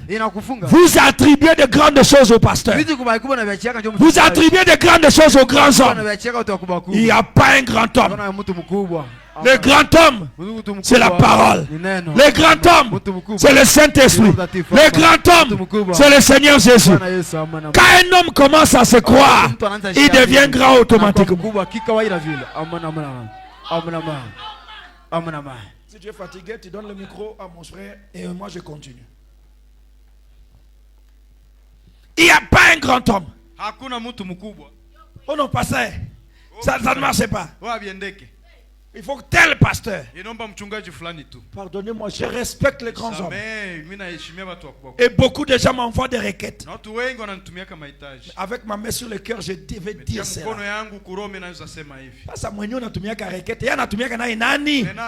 vous attribuez de grandes choses au pasteur. Vous attribuez de grandes choses aux grands hommes. Il n'y a pas un grand homme. Le grand homme, c'est la parole. Le grand homme, c'est le Saint-Esprit. Le grand homme, c'est le Seigneur Jésus. Quand un homme commence à se croire, il devient grand automatiquement. Si tu es fatigué, tu donnes le micro à mon frère et moi je continue. Il n'y a pas un grand homme. Oh non, pasteur. Ça ne marche pas. Il faut que tel pasteur. Pardonnez-moi, je respecte les grands hommes. Et beaucoup de gens m'envoient des requêtes. Avec ma main sur le cœur, je devais dire cela.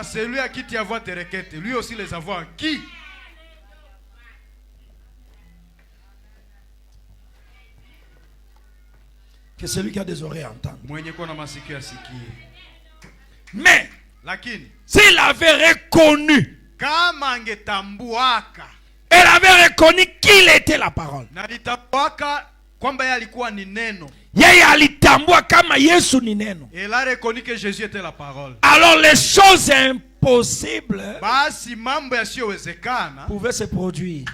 C'est lui à qui tu envoies tes requêtes. Lui aussi les envoie à qui? Que celui qui a des oreilles entende. Mais s'il avait reconnu, elle avait reconnu qu'il était la parole. Yeye alitambua kama Yesu ni neno. Elle a reconnu que Jésus était la parole. Alors les choses impossibles pouvaient se produire.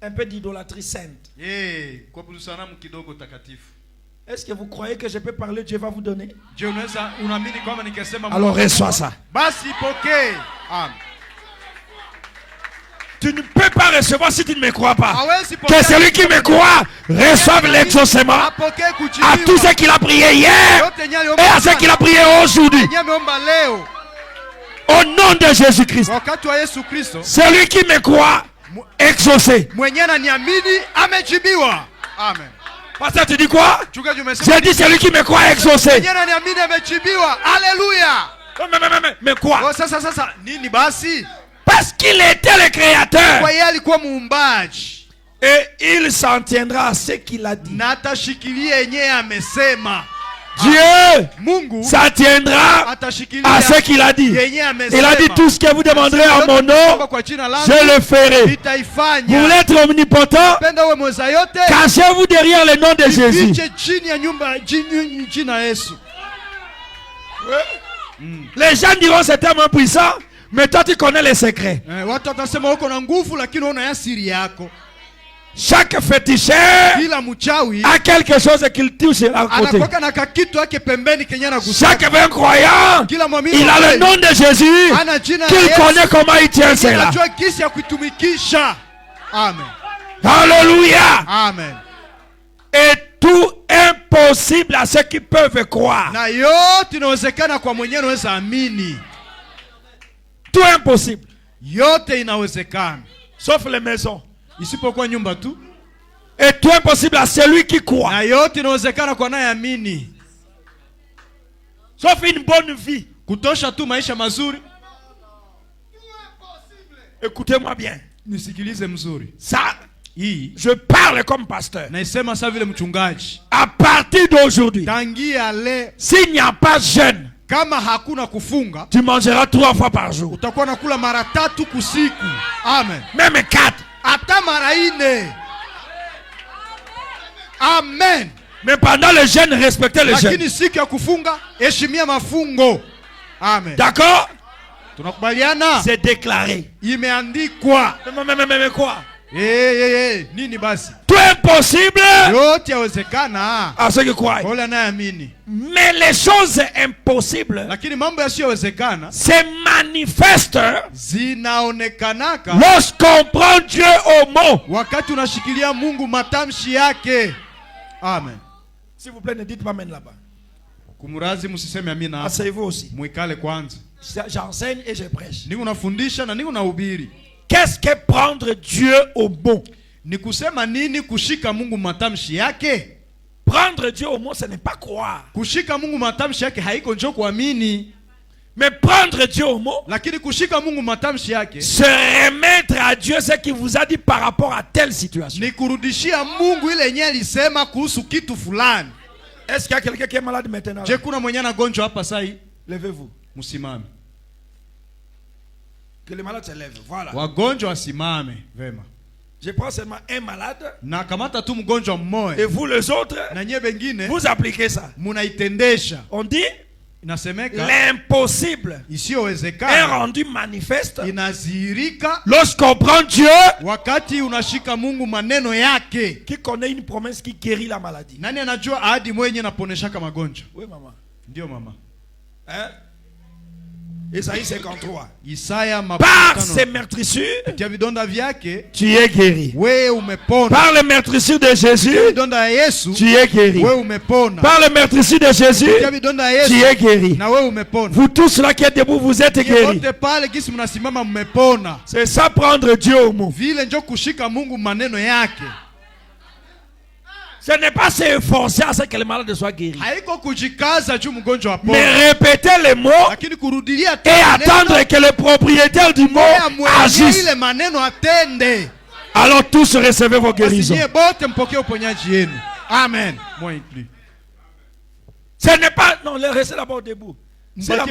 Un peu d'idolâtrie sainte. Est-ce que vous croyez que je peux parler? Dieu va vous donner. Alors reçois ça. Tu ne peux pas recevoir si tu ne me crois pas. Que celui qui me croit reçoive l'exaucement à tous ceux qu'il a prié hier et à ceux qu'il a prié aujourd'hui. Au nom de Jésus-Christ. Celui qui me croit exaucé. Amen. Pasteur, tu dis quoi? J'ai dit celui qui me croit exaucé. Alléluia. Mais quoi? Nini parce qu'il était le créateur. Et il s'en tiendra à ce qu'il a dit. Dieu s'en tiendra à ce qu'il a dit. Il a dit tout ce que vous demanderez en mon nom, je le ferai. Vous voulez être omnipotent? Cachez-vous derrière le nom de Jésus. Les gens diront c'est tellement puissant. Mais toi tu connais les secrets. Chaque féticheur a quelque chose qu'il touche à côté. Chaque vrai croyant, il a le nom de Jésus qu'il connaît comment il tient cela. Amen. Alléluia. Amen. Et tout impossible à ceux qui peuvent croire. Tout impossible. Yote inawezekana. Sauf les maisons. isipokuwa nyumba tu. Et tout est possible à celui qui croit. Na yote inawezekana kwa anayeamini. Sauf une bonne vie. Kutosha tu maisha mazuri. Écoutez-moi bien. Nisikilize mzuri. Ça, hii je parle comme pasteur. Naisema sa vile mchungaji. À partir d'aujourd'hui, Tangia le, s'il n'y a pas jeûne, kama hakuna kufunga, tu mangeras 3 fois par jour. Utakuwa nakula mara 3 kusiku. Amen. Même 4. Hata mara 4. Amen. Mais pendant le jeûne, respectez le jeûne. Lakini siku ya kufunga, heshimia mafungo. Amen. D'accord? Tunakubaliana? C'est déclaré. Imeandikwa. Mais quoi? Nini basi? Tout est possible. Yote yawezekana. À ceux qui croient. Wale anayeamini. Mais les choses impossibles, lakini mambo yasiyowezekana, se manifeste zinaonekanaka lorsqu'on prend Dieu au mot. Wakati unashikilia Mungu matamshi yake. Amen. S'il vous plaît, ne dites pas amen là-bas. Kumurazi msiseme amina. Asseyez-vous aussi. Mwikale kwanza. J'enseigne et je prêche. Niko nafundisha na niko nahubiri. Qu'est-ce que prendre Dieu au mot? Ni kusema nini kushika Mungu matamshi yake? Prendre Dieu au mot, ce n'est pas croire. Kushika Mungu matamshi yake haiko njoo kuamini. Mais prendre Dieu au mot, lakini kushika Mungu matamshi yake, se remettre à Dieu ce qu'il vous a dit par rapport à telle situation. Ni kurudishia Mungu ile yenyewe alisema kuhusu kitu fulani. Est-ce qu'il y a quelqu'un qui est malade maintenant? Je kuna mwenye anagonjwa hapa sasa hivi? Levez-vous. Msimame. Que les malades se lèvent. Voilà. Wagonjwa wasimame. Vema. Je prends seulement un malade. Na kamata tu mgonjwa mmoja. Et vous les autres, na nyie bengine, vous appliquez ça. Munaitendesha. On dit inasemeka l'impossible isiyowezekana est rendu manifeste inazihirika lorsqu'on prend Dieu. Wakati unashika Mungu maneno yake. Qui connaît une promesse qui guérit la maladie? Nani anajua ahadi mwenye naponeshaka magonjwa? Oui maman. Ndio mama. Hein? Isaïe 53. Isaya par ses meurtrissures, tu es guéri. Par les meurtrissures de Jésus, tu es guéri. Par les meurtrissures de Jésus, tu es guéri. Vous tous là qui êtes debout, vous êtes guéris. C'est ça prendre Dieu au mot. Ce n'est pas s'efforcer à ce que le malade soit guéri. Mais répéter les mots et attendre que le propriétaire du mot agisse. Alors tous recevez vos guérisons. Amen. Ce n'est pas... Non, restez d'abord debout. Si ça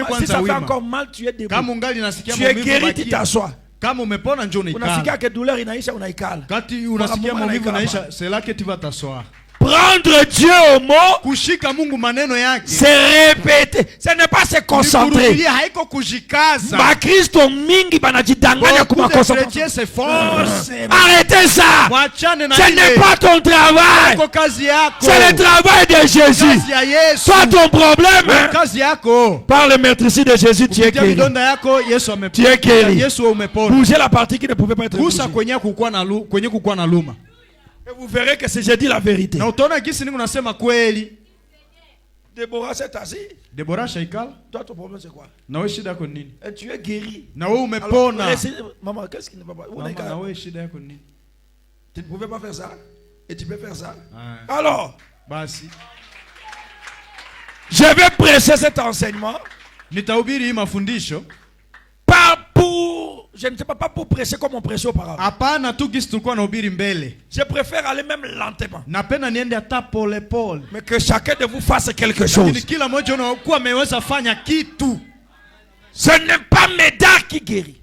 fait encore mal, tu es debout. Tu es guéri, tu t'assois. Kama umepona njoo unaikala. Unasikia que douleur inaisha unaikala. Kati unasikia maumivu inaisha, c'est là que tu vas t'asseoir. Prendre Dieu au mot, kushika Mungu maneno yake, c'est répéter. Ce n'est pas se concentrer. Haiko kujikaza. Ba Kristo mingi banajidanganya kuma concentrer. Arrêtez ça. Ce n'est pas ton travail. C'est le travail de Jésus. Soit ton problème. Par le meurtrissure de Jésus, tu es guéri. Tu es guéri. Bougez la partie qui ne pouvait pas être bougée. Et vous verrez que j'ai dit la vérité. Déborah s'est assise. Toi, ton problème c'est quoi? Et tu es guéri. Alors, maman, qu'est-ce qui ne va pas? Tu ne pouvais pas faire ça. Et tu peux faire ça. Alors, je vais prêcher cet enseignement. Pas pour, je ne sais pas pour prêcher comme on prêchait auparavant. Je préfère aller même lentement. Mais que chacun de vous fasse quelque chose. Ce n'est pas Médard qui guérit.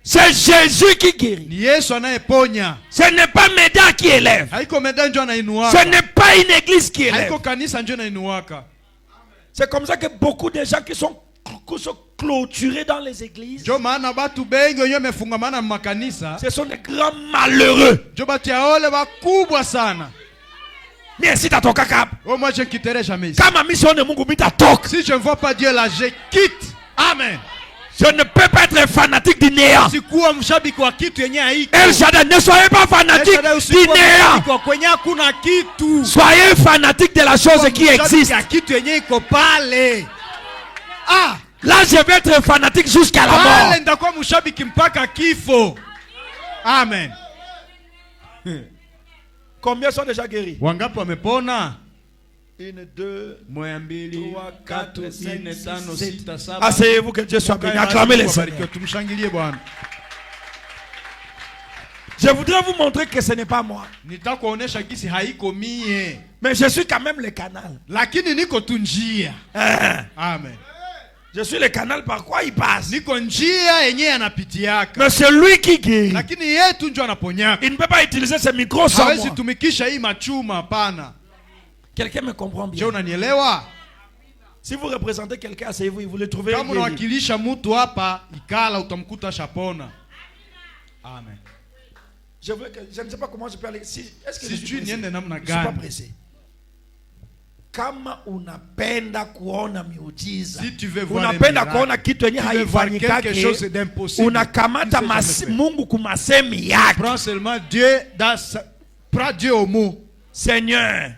C'est Jésus qui guérit. Ce n'est pas Médard qui élève. Ce n'est pas une église qui élève. C'est comme ça que beaucoup de gens qui sont clôturés dans les églises, ce sont des grands malheureux. Mais si tu as ton caca, si je ne vois pas Dieu là, je quitte. Amen. Je ne peux pas être fanatique du néant. El Shaddai, ne soyez pas fanatique du néant. Soyez fanatique de la chose qui existe. Là, je vais être fanatique jusqu'à la mort. Amen. Combien sont déjà guéris? Wangapi wamepona? 1, 2, 3, 4, 5, 6, 7. Ah, asseyez-vous, que Dieu soit béni. Acclamez les Seigneurs. Je voudrais vous montrer que ce n'est pas moi. Mais je suis quand même le canal. Amen. Je suis le canal par quoi il passe. Mais c'est lui qui guérit. Il ne peut pas utiliser ce micro sans moi. Quelqu'un me comprend bien. Si vous représentez quelqu'un, asseyez-vous, vous le trouvez. Amen. Je ne sais pas comment je peux aller. Est-ce que je suis pressé? Je ne suis pas pressé. Kama unapenda kuona miujiza, unapenda kuona kitu yenye haifanyikake, unakamata Mungu kumasemi yake. Prends seulement Dieu prends Dieu au mot. Seigneur,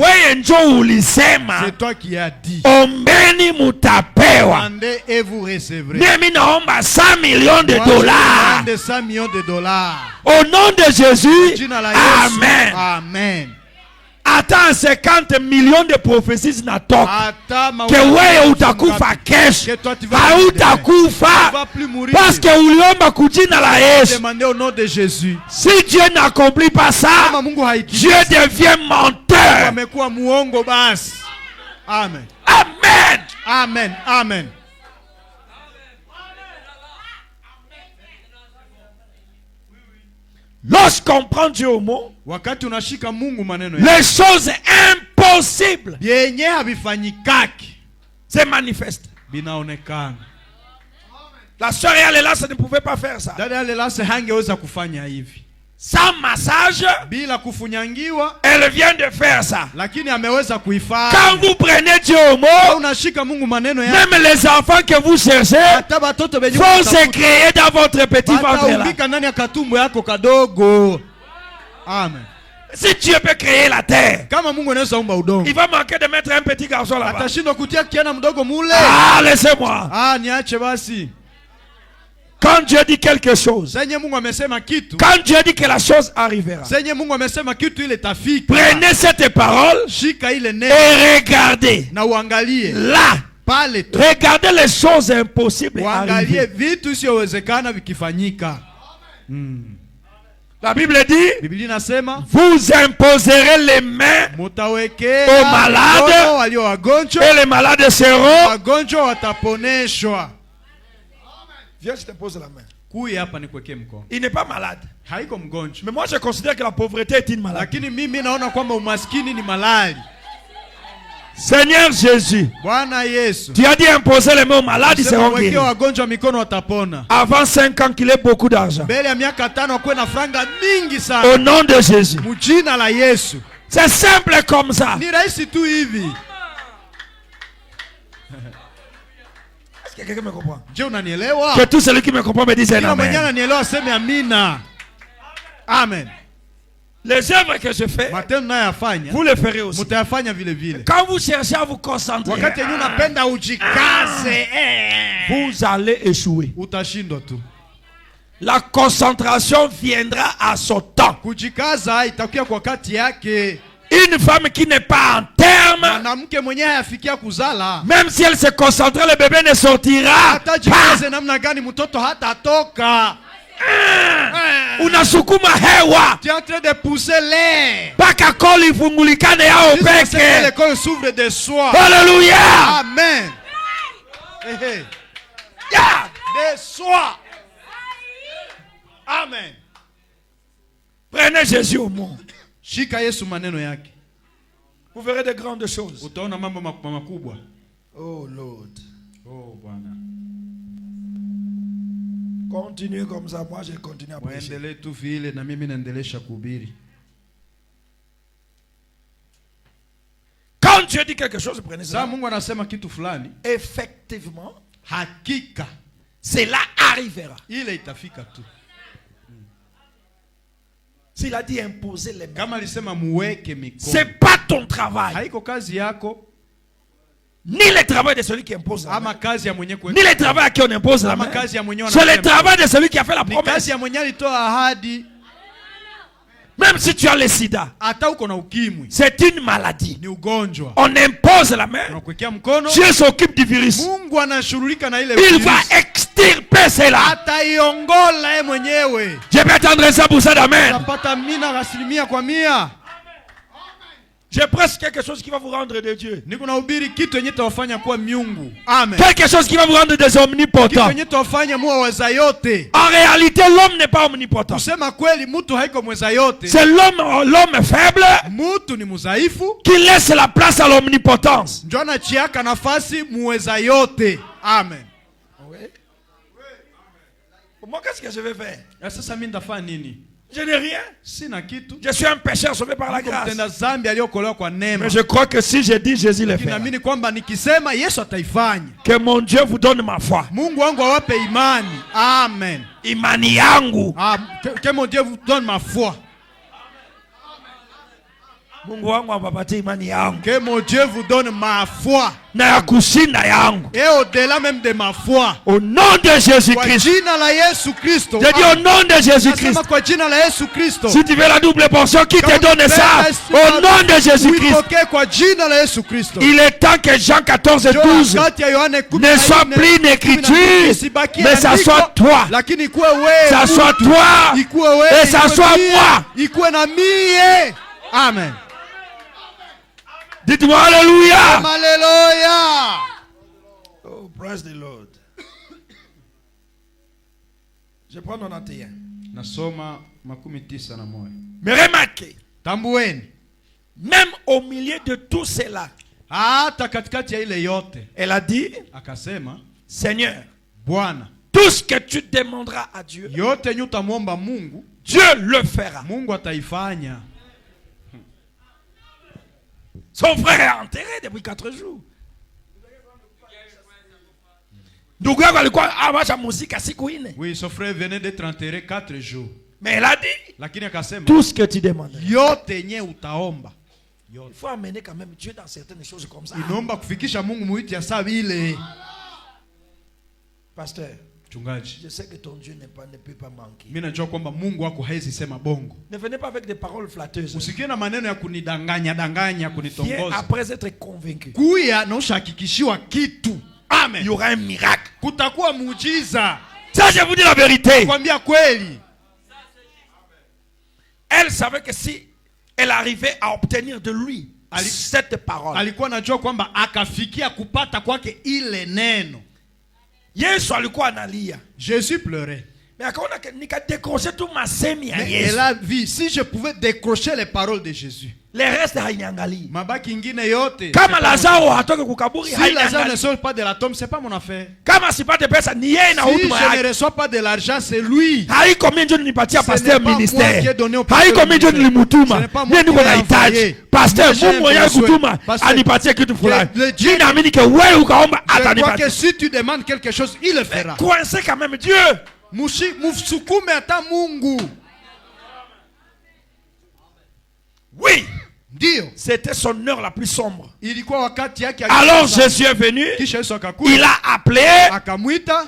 wewe njoo ulisema, c'est toi qui as dit, ombeni mutapewa. Demandez et vous recevrez. Mimi naomba 100 millions de dollars. 100 millions de dollars. Au nom de Jésus. Amen. Amen. Attends 50 millions de prophéties zinatoka. Que wewe utakufa kesho. Hautakufa. Parce que uliomba kujina la Yesu. Demandez au nom de Jésus. Si Dieu n'accomplit pas ça, Dieu devient menteur. Amen. Amen. Amen. Amen. Lorsqu'on prend Dieu au mot, les choses impossibles se manifestent. La sœur Yalela ne pouvait pas faire ça. Sans massage, elle vient de faire ça. Quand vous prenez Dieu au mot, même les enfants que vous cherchez vont se créer dans votre petit ventre là. Amen. Si Dieu peut créer la terre, il va manquer de mettre un petit garçon là-bas. Ah, laissez-moi. Quand Dieu dit quelque chose, quand Dieu dit que la chose arrivera, prenez cette parole et regardez. Là, regardez les choses impossibles arriver. La Bible dit, vous imposerez les mains aux malades et les malades seront. Viens, je te pose la main. Il n'est pas malade. Mais moi je considère que la pauvreté est une maladie. Seigneur Jésus, tu as dit imposer les mains aux malades, ils seront guéris. Avant 5 ans qu'il ait beaucoup d'argent. Au nom de Jésus. C'est simple comme ça. Est-ce que quelqu'un me comprend? Que tout celui qui me comprend me dise amen. Amen. Les œuvres que je fais, vous les ferez aussi. Quand vous cherchez à vous concentrer, vous allez échouer. La concentration viendra à son temps. Une femme qui n'est pas en terme, même si elle se concentre, le bébé ne sortira pas. Unasukuma hewa. Tu es en train de pousser l'air. Paka koli fungulikane yao peke. L'école s'ouvre de soi. Alléluia. Amen. De soi. Amen. Prenez Jésus au monde. Shika Yesu maneno yake. Vous verrez de grandes choses. Utaona mambo makubwa. Oh Lord. Oh Bwana. Continuez comme ça, moi je continue à prêcher. Quand Dieu dit quelque chose, prenez ça. Effectivement, cela arrivera. S'il a dit imposer les mains, c'est pas ton travail. Ni le travail de celui qui impose la main. kazi ya mwenye Ni le travail à qui on impose la main. kazi ya mwenye C'est le travail de celui qui a fait la promesse. kazi ya mwenye alitoa ahadi. Même si tu as le sida, Hata uko na ukimwi, c'est une maladie. ni ugonjwa. On impose la main. Unakuwekea mkono. Dieu s'occupe du virus. Mungu anashughulika na ile Il va extirper cela. Ataiongola yeye mwenyewe. Je vais attendre ça pour ça d'amen. Utapata mina asilimia kwa mia. Je prêche quelque chose qui va vous rendre de Dieu. Niko nahubiri kitu yenye tawafanya kuwa miungu. Amen. Quelque chose qui va vous rendre des omnipotents. Kitu yenye tawafanya muwe weza yote. En réalité, l'homme n'est pas omnipotent. Kusema kweli, mtu haiko mweza yote. C'est l'homme faible Mtu ni mudhaifu qui laisse la place à l'omnipotence. ndio anachiaka nafasi muweza yote. Amen. Oui. Moi, qu'est-ce que je vais faire? Sasa mimi ndafanya nini? Je n'ai rien. Sina kitu. Je suis un pécheur sauvé par la grâce. Mtenda zambi aliokolewa kwa neema. Mais je crois que si je dis, Jésus le fait. Naamini kwamba nikisema Yesu ataifanya. Que mon Dieu vous donne ma foi. Mungu wangu awape imani. Amen. Imani yangu. Que mon Dieu vous donne ma foi. Mungu wangu apapatie imani yangu. Que mon Dieu vous donne ma foi. Na ya kushinda yangu. Et au-delà même de ma foi. Au nom de Jésus-Christ. Kwa jina la Yesu Kristo. Je dis au nom de Jésus-Christ. Nasema kwa jina la Yesu Kristo. Si tu veux la double portion, qui te donne ça? Au nom de Jésus-Christ. Kwa jina la Yesu Kristo. Il est temps que Jean 14:12 ne soit plus une écriture, mais ça soit toi. Ça soit toi. Et ça soit moi. Ikuwe na mie. Amen. Dites-moi Alléluia. Alléluia. Oh, praise the Lord. Je prends 91. Nasoma 91. Mais remarquez, tambueni, même au milieu de tout cela, hata katikati ya ile yote, elle a dit, akasema, Seigneur, Bwana, tout ce que tu demanderas à Dieu, yote nyutamwomba Mungu, Dieu le fera. Mungu ataifanya. Son frère est enterré depuis 4 jours. Oui, son frère venait d'être enterré 4 jours. Mais elle a dit, lakini akasema, tout ce que tu demandes, yote nye utaomba. Il faut amener quand même Dieu dans certaines choses comme ça. Inaomba kufikisha Mungu muiti ya saa vile. Pasteur, mchungaji, je sais que ton Dieu ne peut pas manquer. Mimi najua kwamba Mungu wako hawezi sema bongo. Ne venez pas avec des paroles flatteuses. Usikie na maneno ya kunidanganya kunitongoza. Viens après être convaincu. Kuya na ushahakikishiwa kitu. Amen. Il y aura un miracle. Kutakuwa muujiza. Ça, je vous dis la vérité. Kwambia kweli. Elle savait que si elle arrivait à obtenir de lui cette parole, alikuwa anajua kwamba akafikia kupata kwake ile neno. Yesu alikuwa analia. Jésus pleurait. Mais akaona nika décrocher tout ma semi à Yesu. Elle a vu, si je pouvais décrocher les paroles de Jésus. Le reste hainiangali. Mabaki ingine yote. Kama Lazaro hatoke kukaburi hainiangali. Si Lazaro ne sort pas de la tombe, c'est pas mon affaire. Kama sipate pesa ni yeye na huduma yake. Si je ne reçois pas de l'argent, c'est lui. Haiko mimi ndio nipatia pasteur ministère. Haiko mimi ndio nilimutuma. Mimi niko nahitaji. Pasteur Mungu mwenyewe kutuma anipatie kitu fulani. Mimi naamini que wewe ukaomba atanipatia. Que si tu demandes quelque chose, il le fera. Coincez quand même Dieu. Msukume hata Mungu. Oui. Dio. C'était son heure la plus sombre. Alors Jésus est venu. Il a appelé.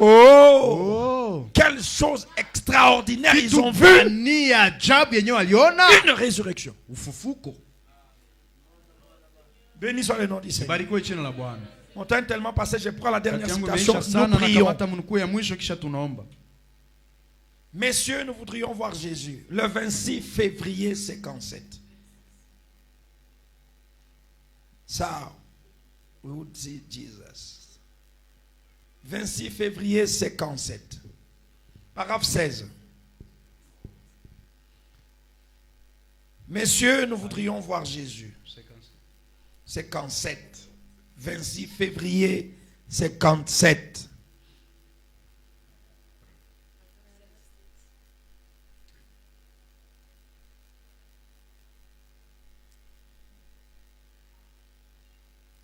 Oh. Quelle chose extraordinaire ils ont vu. Une résurrection. Béni soit le nom du Seigneur. Mon temps est tellement passé, je prends la dernière citation. Nous prions. Messieurs, nous voudrions voir Jésus le 26 février 57. Ça, we would see Jesus. 26 février 57. Paragraphe 16. Messieurs, nous voudrions voir Jésus. 57. 26 février 57.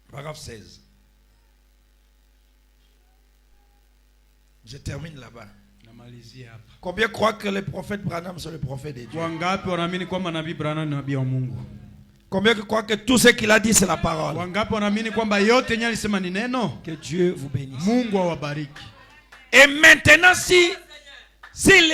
Paragraphe 16. Je termine là-bas. Combien croient que le prophète Branham c'est le prophète de Dieu? Combien que croient que tout ce qu'il a dit c'est la parole? Wangapi wanaamini kwamba yote yenye alisema ni neno? Que Dieu vous bénisse. Mungu awabariki. Et maintenant s'il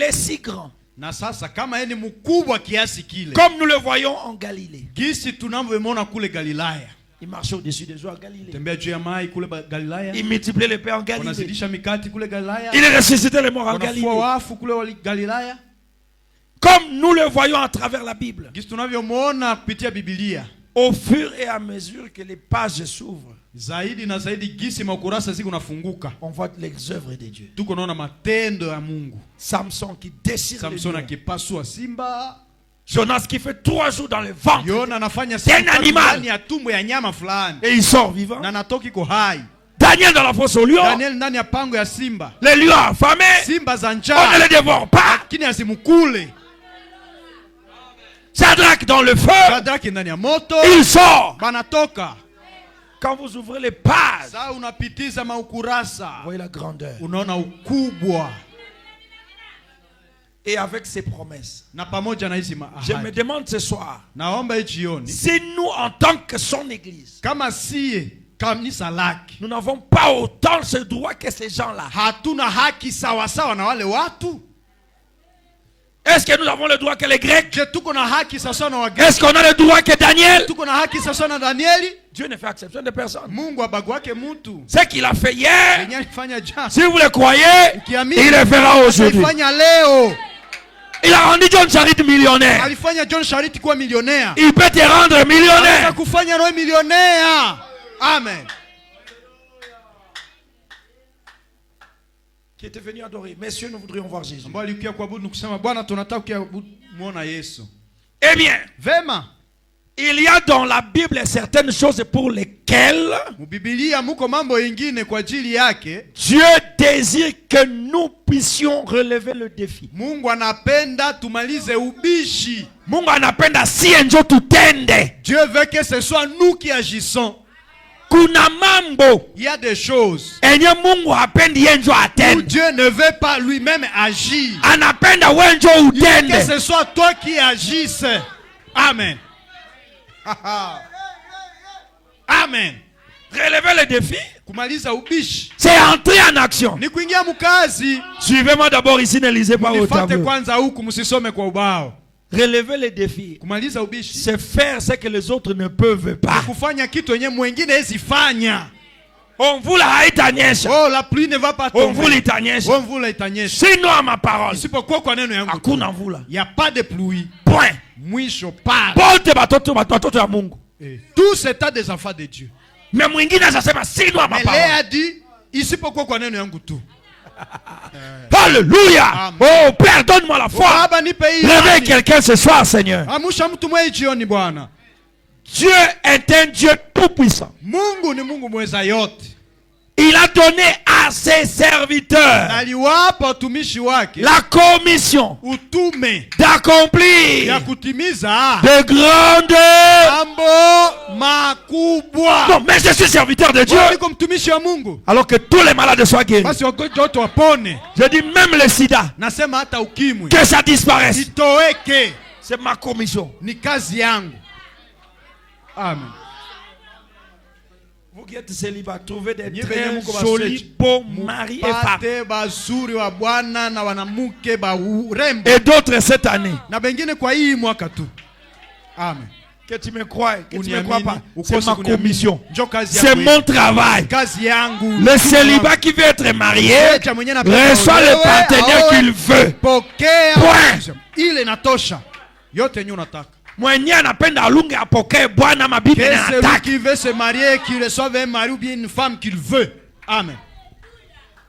est si grand, Na sasa kama yeye ni mkubwa kiasi kile, comme nous le voyons en Galilée, gisi tunavyomwona kule Galilaya, il marchait au-dessus des eaux en Galilée, tembea juu ya mai kule Galilaya, il multipliait les pains en Galilée, wanazidisha mikati kule Galilaya, il ressuscitait les morts en Galilée, wanafua wafu kule Galilaya, comme nous le voyons à travers la Bible. gisi tunavyomwona kupitia Biblia. Au fur et à mesure que les pages s'ouvrent, zaidi na zaidi gisi makurasa ziko nafunguka, on voit les œuvres de Dieu. tuko naona matendo ya Mungu. Samson qui déchire Samson les lions. akipasua simba, Jonas qui fait 3 jours dans le ventre. Yona anafanya C'est un animal. ndani ya tumbo ya nyama fulani Et il sort vivant. na natoki ko hai. Daniel dans la fosse aux lions. Daniel ndani ya pango ya simba, Les lions affamés. simba za On ne njaa les dévore pas. lakini asimukule. Shadrach dans le feu. Shadraki ndani ya moto, Il sort. banatoka. Quand vous ouvrez les pages, Sasa unapitiza maukurasa, vous voyez la grandeur. unaona ukubwa. Et avec ses promesses. Na pamoja na hizi Je me ahadi, demande ce soir, naomba hii jioni, si nous en tant que son église, kama siye kanisa lake nous n'avons pas autant ce droit que ces gens-là. hatuna haki sawasawa na wale watu. Est-ce que nous avons le droit que les Grecs? Je, tuko na haki sawasawa na Wagiriki? Est-ce qu'on a le droit que Daniel? Tuko na haki sawasawa na Danieli? Dieu ne fait exception de personne. Mungu abaguake mtu. Ce qu'il a fait hier, Yenye alifanya jana, si vous le croyez, ukiamini, il le fera aujourd'hui. alifanya leo. Il a rendu John Charit millionnaire. Alifanya John Charity kuwa millionnaire. Il peut te rendre Anaweza millionnaire. kufanya roho millionnaire. Amen. Qui était venu adorer. Messieurs, nous voudrions voir Jésus. Ambao alikuja kuabudu na kusema Bwana tunataka kumuona Yesu. Eh bien, Vema, il y a dans la Bible certaines choses pour lesquelles Biblia muko mambo ingine kwa ajili yake. Dieu désire que nous puissions relever le défi. Mungu anapenda tumalize ubishi. Mungu anapenda si enjo tutende. Dieu veut que ce soit nous qui agissons. Kuna mambo Il y a des choses enye Mungu hapendi enjo où atende. Dieu ne veut pas lui-même agir. Anapenda wenjo Il veut que utende. ce soit toi qui agisses. Amen. Amen. Relever le défi, Kumaliza ubishi c'est entrer en action. ni kuingia mkazi. Suivez-moi d'abord ici, ne lisez pas au Nifate tableau. kwanza huku, msisome kwa ubao. Relever le défi, Kumaliza ubishi c'est faire ce que les autres ne peuvent pas. kufanya kitu yenye mwingine hezi fanya. On vous la haitanyesha. Oh, la pluie ne va pas On vous tomber. l'itanyesha. Oh, mvula itanyesha. Sinon à ma parole, Isipokuwa kwa neno yangu. hakuna mvula. Il y a pas de pluie. Point. Mwisho pale. Pote batoto ya Mungu. Tout c'est à des enfants de Dieu. Mais mwingine anasema sinon à ma Mais parole. Léa dit isipokuwa kwa neno yangu tu. Alléluia. Amen. Oh Père, donne-moi la foi. Baba nipe hii Réveille imani. quelqu'un ce soir, Seigneur. Amusha mtu mwe jioni Bwana. Dieu est un Dieu tout puissant. Mungu ni Mungu mweza yote. Il a donné à ses serviteurs Aliwapa watumishi wake la commission utume d'accomplir ya kutimiza de grandes... mambo makubwa. Non, mais je suis serviteur de Dieu. Niko mtumishi wa Mungu. Alors que tous les malades soient guéris. Basi wagonjwa wote wapone. Je dis même le sida, Nasema hata ukimwi que ça disparaisse. itoweke. C'est ma commission. Ni kazi yangu. Amen. Vous qui êtes célibataires, trouvez des Nye très benye muko jolis, basechi. beaux maris et femmes. Pate bazuri wa bwana na wanamuke ba urembo. Et d'autres cette année. Na bengine kwa hii mwaka tu. Amen. Que tu me crois, que tu ne me Uniamini, crois pas. ukose C'est ma kuniamini. commission. Njo kazi C'est yangu. mon travail. Kazi yangu. Le célibat qui veut être marié Cha mwenye anapenda reçoit le olewe, partenaire aoe, qu'il veut. Pokea. Point. Ile natosha. Yote yenye unataka. Mwenye anapenda alunge apokee bwana mabibi Que na celui atake. qui veut se marier, qui reçoive un mari ou bien une femme qu'il veut. Amen.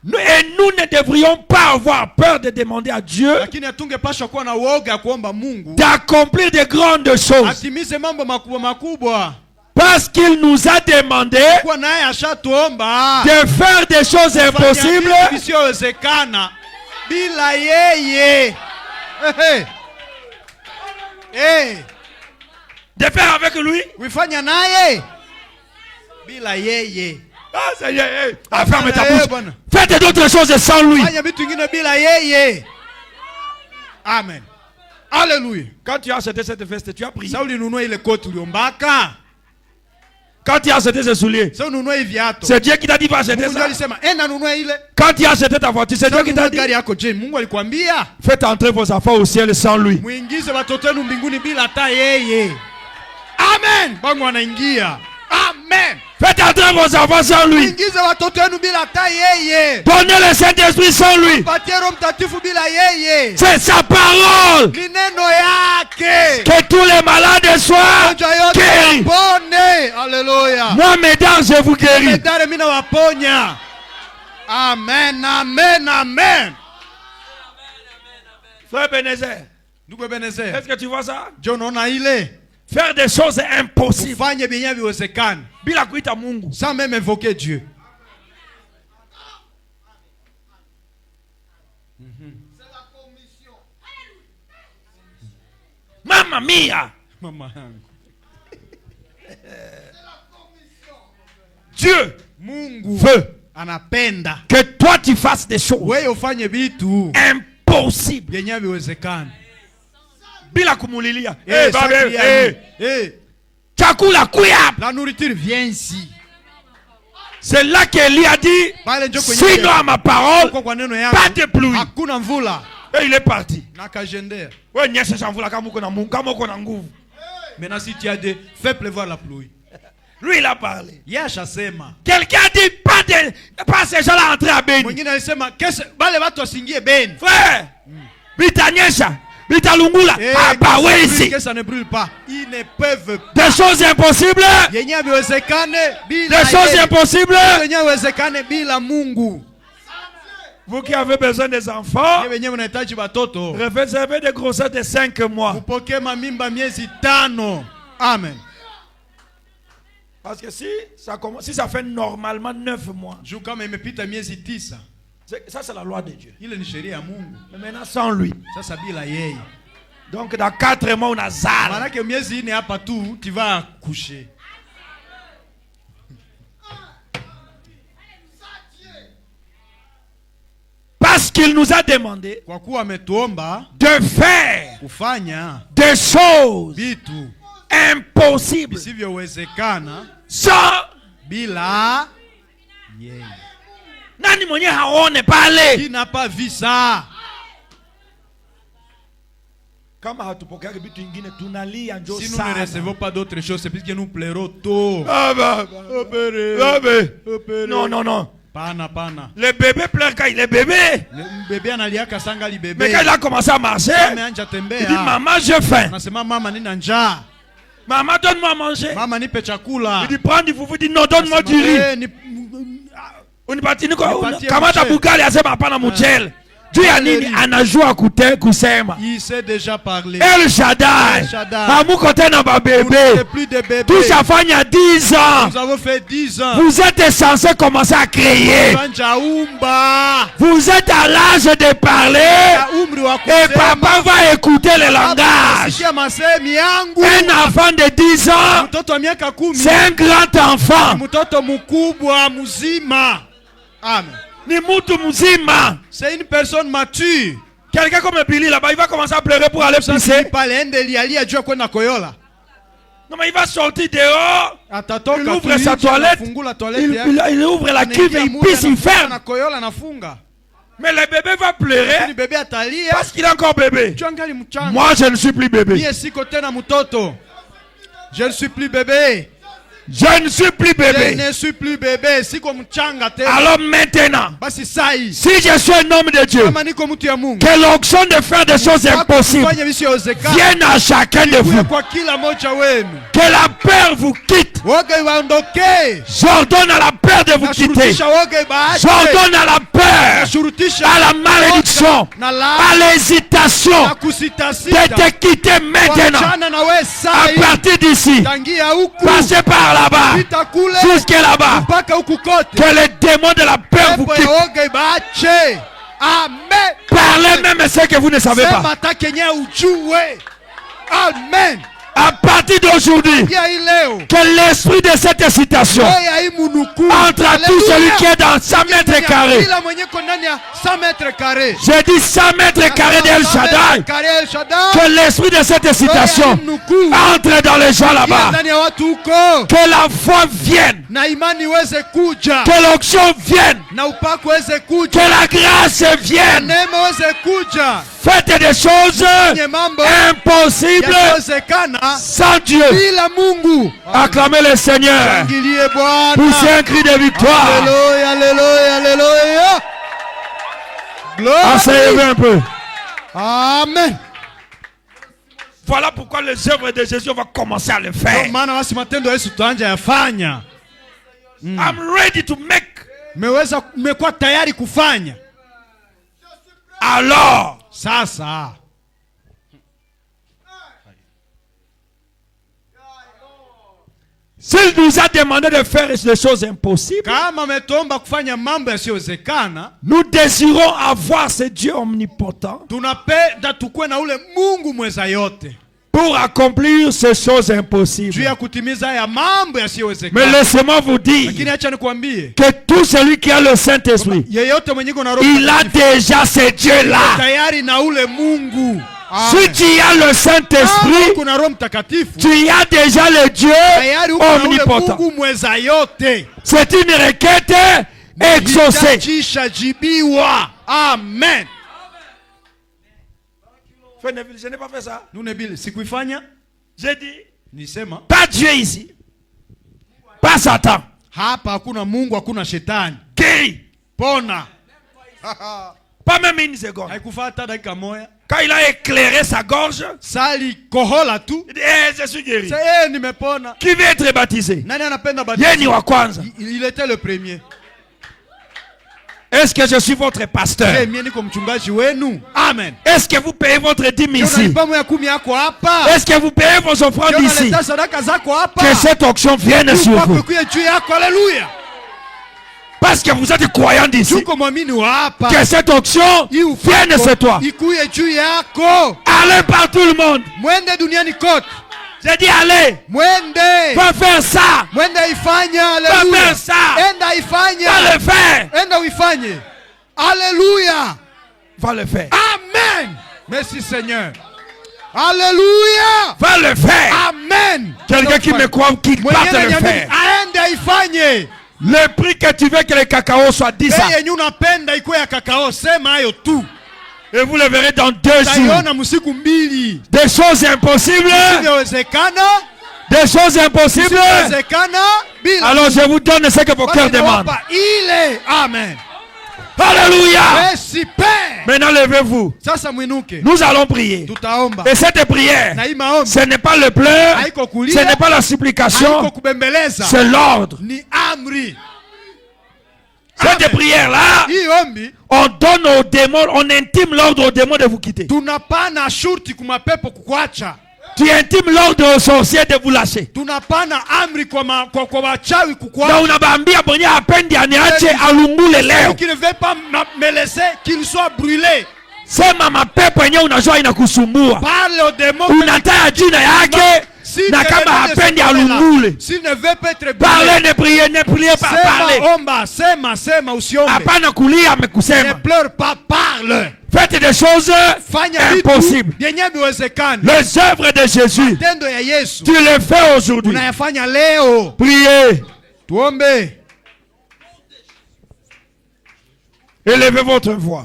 Et nous ne devrions pas avoir peur de demander à Dieu Lakini hatungepaswa kuwa na uoga kuomba Mungu d'accomplir de grandes choses. atimize mambo makubwa makubwa. Parce qu'il nous a demandé Kwa naye ashatuomba de faire des choses impossibles visiyowezekana bila yeye. de faire avec lui. Kuifanya naye bila yeye. Ah, Seigneur, hey. Ah, ferme ta Eh, bouche. Bwana. Faites d'autres choses sans lui. Fanya vitu vingine bila yeye. Amen. Alléluia. Quand tu as acheté cette veste, tu as prié. Sauli nunua ile koti uliombaka. Quand tu as acheté ce soulier, Sauli nunua hivi viatu. c'est Dieu qui t'a dit va acheter Mungu ça. alisema enda nunua ile. Quand tu as acheté ta voiture, c'est Dieu qui t'a dit gari yako je, Mungu alikwambia? faites entrer vos enfants au ciel sans lui. Muingize watoto wenu mbinguni bila hata yeye. Amen. Bangu wanaingia. Amen. Faites entrer vos enfants sans lui. Muingize watoto wenu bila hata yeye. Donnez le Saint-Esprit sans lui. Patie Roho Mtakatifu bila yeye. C'est sa parole. Ni neno yake. Que tous les malades soient guéris. Pone. Alléluia. Moi, mesdames, je vous guéris. Medare mimi nawaponya. Amen. Amen. Amen. Frère Ebenezer, Ndugu Ebenezer. est-ce que tu vois ça? Je unaona ile? Faire des choses impossibles. Fanye bien haviwezekani. Bila kuita Mungu. Sans même invoquer Dieu. Mamma mia. Mama yangu. Dieu Mungu veut anapenda que toi tu fasses des choses wewe ufanye vitu impossibles. vyenye haviwezekani. Bila kumulilia. Chakula kuya. La nourriture vient ici. C'est là qu'Élie a dit, sinon à ma parole, pas de pluie. Hakuna mvula. Et il est parti. Nakajendea. Ouais, nyesha shamvula kama uko na Mungu, kama uko na nguvu. Maintenant si tu as de fais pleuvoir la pluie. Lui il a parlé. Yashasema. Quelqu'un dit pas ces gens-là entrer à Beni. Mwingine alisema bale watu wasingie Beni. Frère, bitanyesha, bitalungula, abawezi. Que ça ne brûle pas. Ils ne peuvent pas. Des choses impossibles. Yenye haviwezekane bila Des choses impossibles. yenye haviwezekane bila Mungu. Vous qui avez besoin des enfants, Wenye mnahitaji watoto. réservez des grossesses de 5 mois. Upokee mamimba miezi 5. Amen. Parce que si ça fait normalement 9 mois, Juu kama imepita miezi 9. ça c'est la loi de Dieu. Ile ni sheria ya Mungu. Mais maintenant sans lui. Sasa bila yeye. Donc dans 4 mois on a zara. Maanake miezi 4 hapa tu tu vas coucher. Parce qu'il nous a demandé Kwa kuwa ametuomba de faire kufanya des choses vitu impossibles visivyowezekana sans bila yeye. nani mwenye haone pale. Qui n'a pas vu ça? Kama hatupokea vitu vingine tunalia njo Si nous sana. ne recevons pas d'autres choses, c'est puisque nous pleurons tôt. Non, non, non. Pana. Le bébé pleure quand il est bébé. Le bébé analiaka sangali bébé. Mais quand il a commencé à marcher, Ameanja il dit tembea. maman j'ai faim. Anasema mama nina njaa. Maman donne-moi à manger. Mama nipe chakula. Il dit prends du foufou, il dit non donne-moi du riz. Unipatie kamata bugali asema hapana mchele. Juu ya nini anajua kusema. Il sait déjà parler. El Shaddai. Hamuko tena ba bébé. Tushafanya 10 ans. Nous avons fait 10 ans. Vous êtes censé commencer à créer. Vous êtes à l'âge de parler. Et papa va écouter le langage. Un enfant de 10 ans, c'est un grand enfant. Amen. C'est une personne mature. Quelqu'un comme Billy là-bas, il va commencer à pleurer pour aller pisser. Non mais il va sortir dehors. Il ouvre sa toilette. Il ouvre la cuve et il pisse, il ferme. Mais le bébé va pleurer parce qu'il est encore bébé. Moi je ne suis plus bébé. Je ne suis plus bébé. Je ne suis plus bébé. Je ne suis plus bébé. Alors maintenant, si je suis un homme de Dieu, que l'onction de faire des choses impossibles vienne à chacun de vous. Que la peur vous quitte. J'ordonne à la peur de vous quitter. J'ordonne à la peur, à la malédiction, à l'hésitation de te quitter maintenant. À partir d'ici, passez par là-bas, jusque là-bas, que les démons de la peur vous quittent. Parlez même ce que vous ne savez pas. Amen. À partir d'aujourd'hui, que l'esprit de cette excitation entre à tout celui qui est dans 100 mètres carrés. J'ai dit 100 mètres carrés d'El Shaddai. Que l'esprit de cette excitation entre dans les gens là-bas. Que la foi vienne. Que l'onction vienne. Que la grâce vienne. Faites des choses impossibles sans Dieu. Acclamez le Seigneur. Poussez un cri de victoire. Alléluia, alléluia. Asseyez-vous un peu. Amen. Voilà pourquoi les œuvres de Jésus vont commencer à le faire. I'm ready to make. Mmekuwa tayari kufanya. Alors, sasa s'il nous a demandé de faire des choses impossibles, nous désirons avoir ce Dieu omnipotent pour accomplir ces choses impossibles. Mais laissez-moi vous dire que tout celui qui a le Saint-Esprit, il a déjà ce Dieu-là. Si tu as le Saint-Esprit, tu as déjà le Dieu omnipotent. C'est une requête exaucée. Amen. Je n'ai pas fait ça. J'ai dit, pas Dieu ici, pas Satan. Guéri. Pas même une seconde. Quand il a éclairé sa gorge, il dit, je suis guéri. Qui veut être baptisé? Yeni wa kwanza. Il était le premier. Est-ce que je suis votre pasteur? Amen. Est-ce que vous payez votre dîme ici? Est-ce que vous payez vos offrandes ici? Que cette onction vienne sur vous. Parce que vous êtes croyants d'ici. Que cette onction vienne sur toi. Allez par tout le monde. J'ai dit allez. Va faire ça. Va faire ça. Va le faire. Alléluia. Va le faire. Amen. Merci Seigneur. Alléluia. Va le faire. Amen. Quelqu'un qui me croit, qui parte le faire. Le prix que tu veux que le cacao soit 10 ans. Et vous le verrez dans 2 jours. Des choses impossibles. Des choses impossibles. Alors je vous donne ce que vos cœurs demandent. Amen. Alléluia. Maintenant levez-vous. Nous allons prier. Et cette prière, ce n'est pas le pleur, ce n'est pas la supplication, c'est l'ordre. Cette prière-là, on donne aux démons, on intime l'ordre aux démons de vous quitter. Tu intimes l'ordre aux sorciers de vous lâcher. Donc unabambia mwenye apendi aniache alungule leo. Qui ne veut pas me laisser, qu'il soit brûlé. Sema mapepo yenyewe unajua inakusumbua. Unataya jina yake na kama hapendi alungule. Parlez, ne priez pas, parlez. Hapana kulia amekusema. Ne pleure pas, parle. Faites des choses impossibles. Les œuvres de Jésus, tu les fais aujourd'hui. Priez. Élevez votre voix.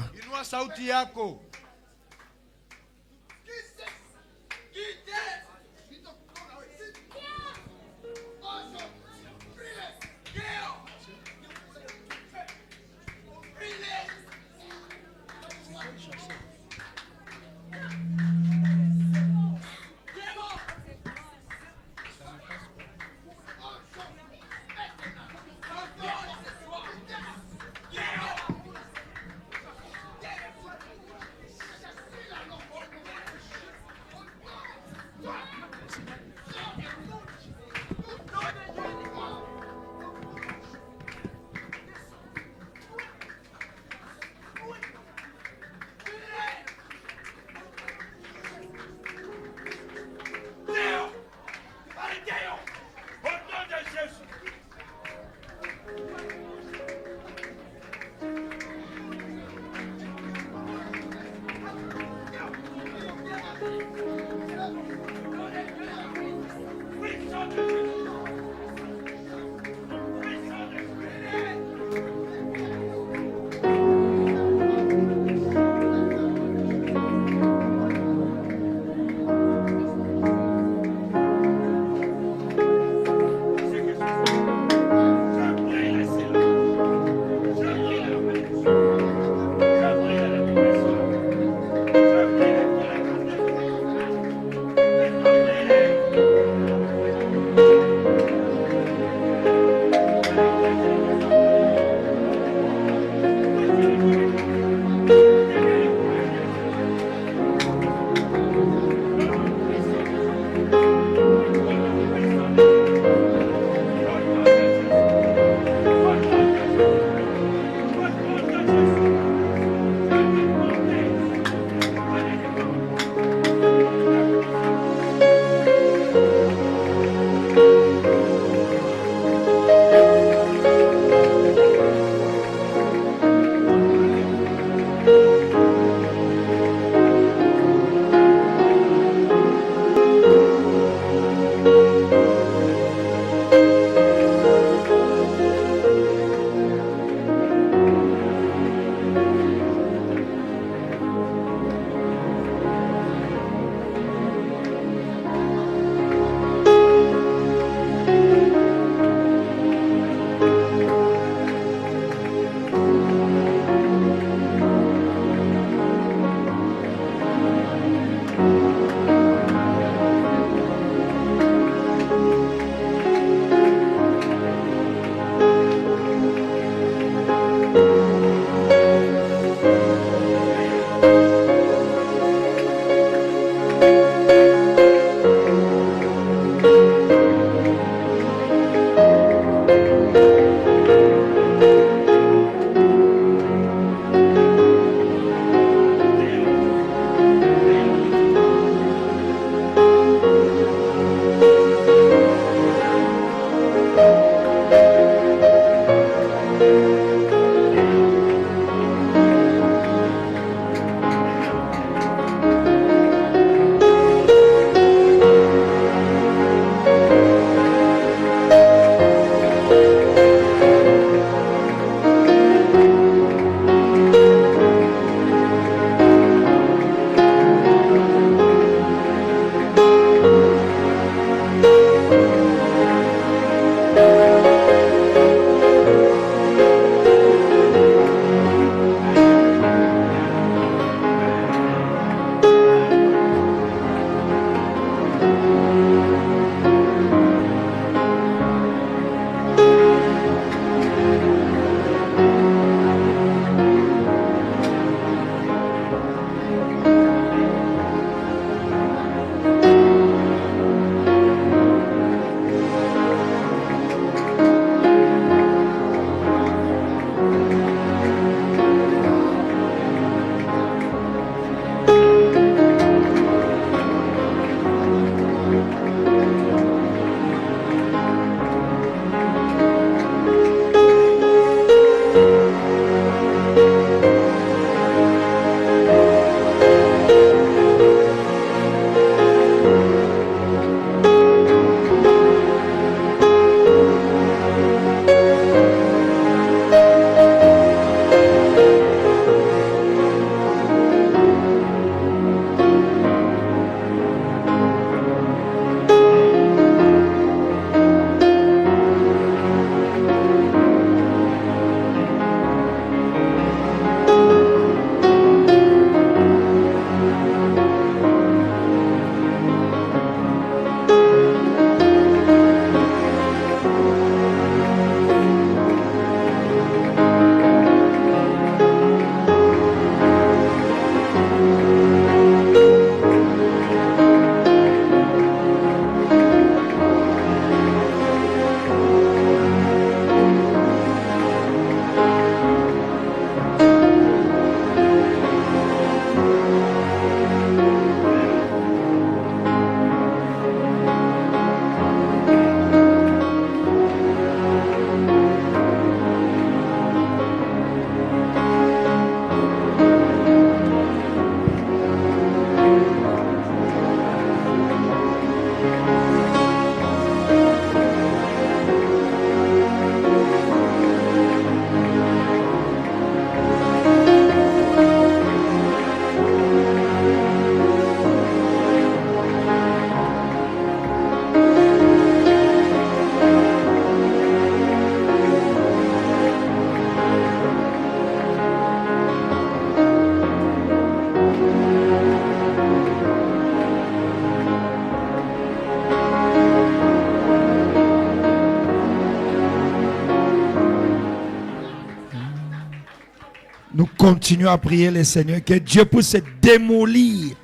Nous continuons à prier le Seigneur que Dieu puisse démolir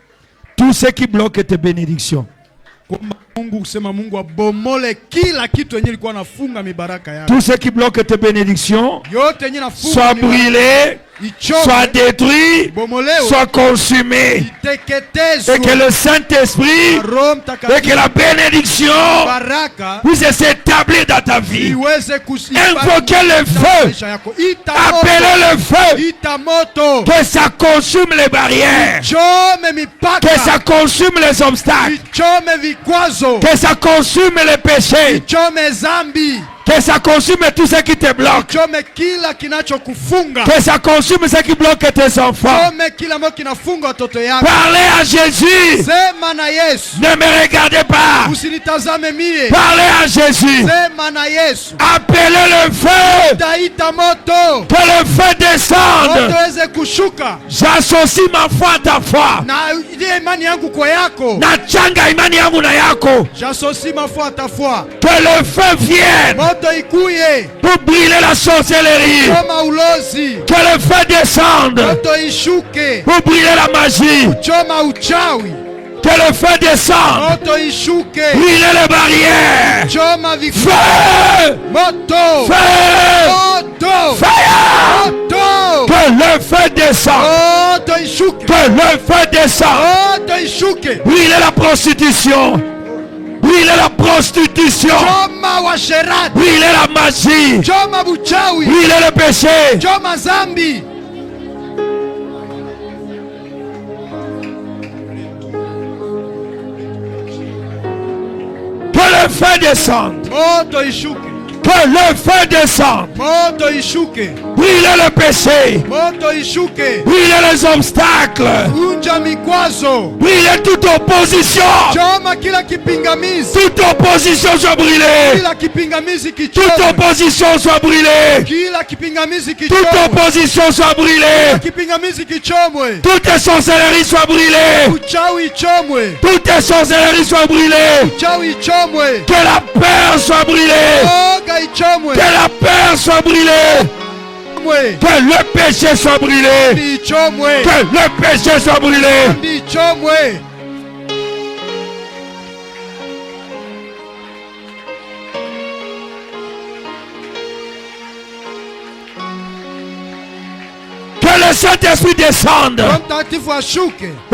tout ce qui bloque tes bénédictions. Tout ce qui bloque tes bénédictions soit brûlé, soit détruit, soit consumé. Et que le Saint-Esprit et que la bénédiction puisse s'établir dans ta vie. Invoquez le feu. Appelez le feu. Que ça consume les barrières. Que ça consume les obstacles. Que ça consume les péchés. Que ça consume tout ce qui te bloque. Que ça consume ce qui bloque tes enfants. Parlez à Jésus. Ne me regardez pas. Parlez à Jésus. Appelez le feu. Que le feu descende. J'associe ma foi à ta foi. Nachanga imani yangu na yako. Que le feu vienne. Pour brûler la sorcellerie. Que le feu descende. Pour brûler la magie. Que le feu descende. Brûler les barrières. Feu. Feu. Fire. Que le feu descende. Que le feu descende. Brûler la prostitution. Brûler la prostitution. Brûler la magie. Brûler le péché. Que le feu descende. Que le feu descende. Brûler le péché. Brûler les obstacles. Brûler toute opposition. Toute opposition soit brûlée. Toute opposition soit brûlée. Toute opposition soit brûlée. Toute sorcellerie soit brûlée. Toute sorcellerie soit brûlée. Que la peur soit brûlée. Que la peur soit brûlée. Que le péché soit brûlé. Que le péché soit brûlé. Que le Saint-Esprit descende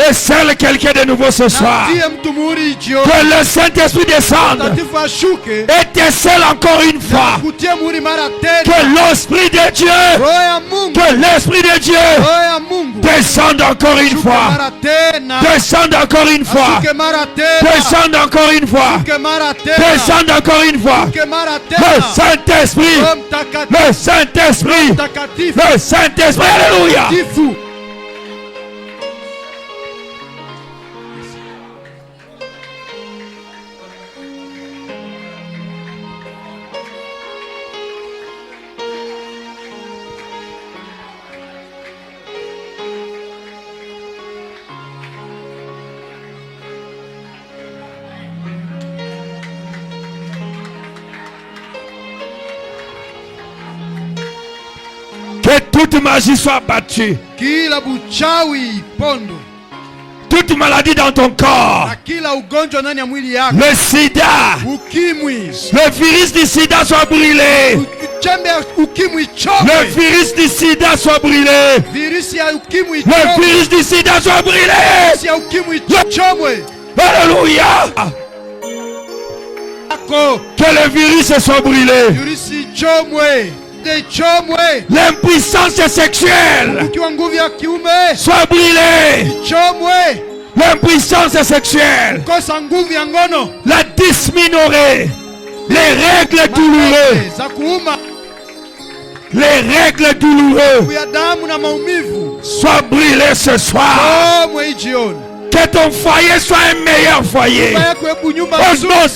et scelle quelqu'un de nouveau ce soir. Que le Saint-Esprit descende et te scelle encore une fois. Que l'Esprit de Dieu, que l'Esprit de Dieu descende encore une fois. Descende encore une fois. Descende encore une fois. Descende encore une fois. Le Saint-Esprit. Le Saint-Esprit. Le Saint-Esprit. Alléluia. Que toute magie soit battue. Toute maladie dans ton corps. Le sida. Le virus du sida soit brûlé. Le virus du sida soit brûlé. Le virus du sida soit brûlé. Alléluia. Que le virus soit brûlé. L'impuissance sexuelle soit brûlée. L'impuissance sexuelle, la dysménorrhée, les règles douloureuses, soient brûlées ce soir. Que ton foyer soit un meilleur foyer. Au nom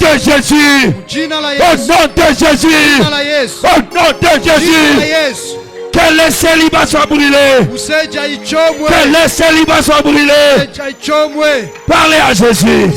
de Jésus. Au nom de Jésus. Au nom de Jésus. Que le célibat soit brûlé. Que le célibat soit brûlé. Parlez à Jésus.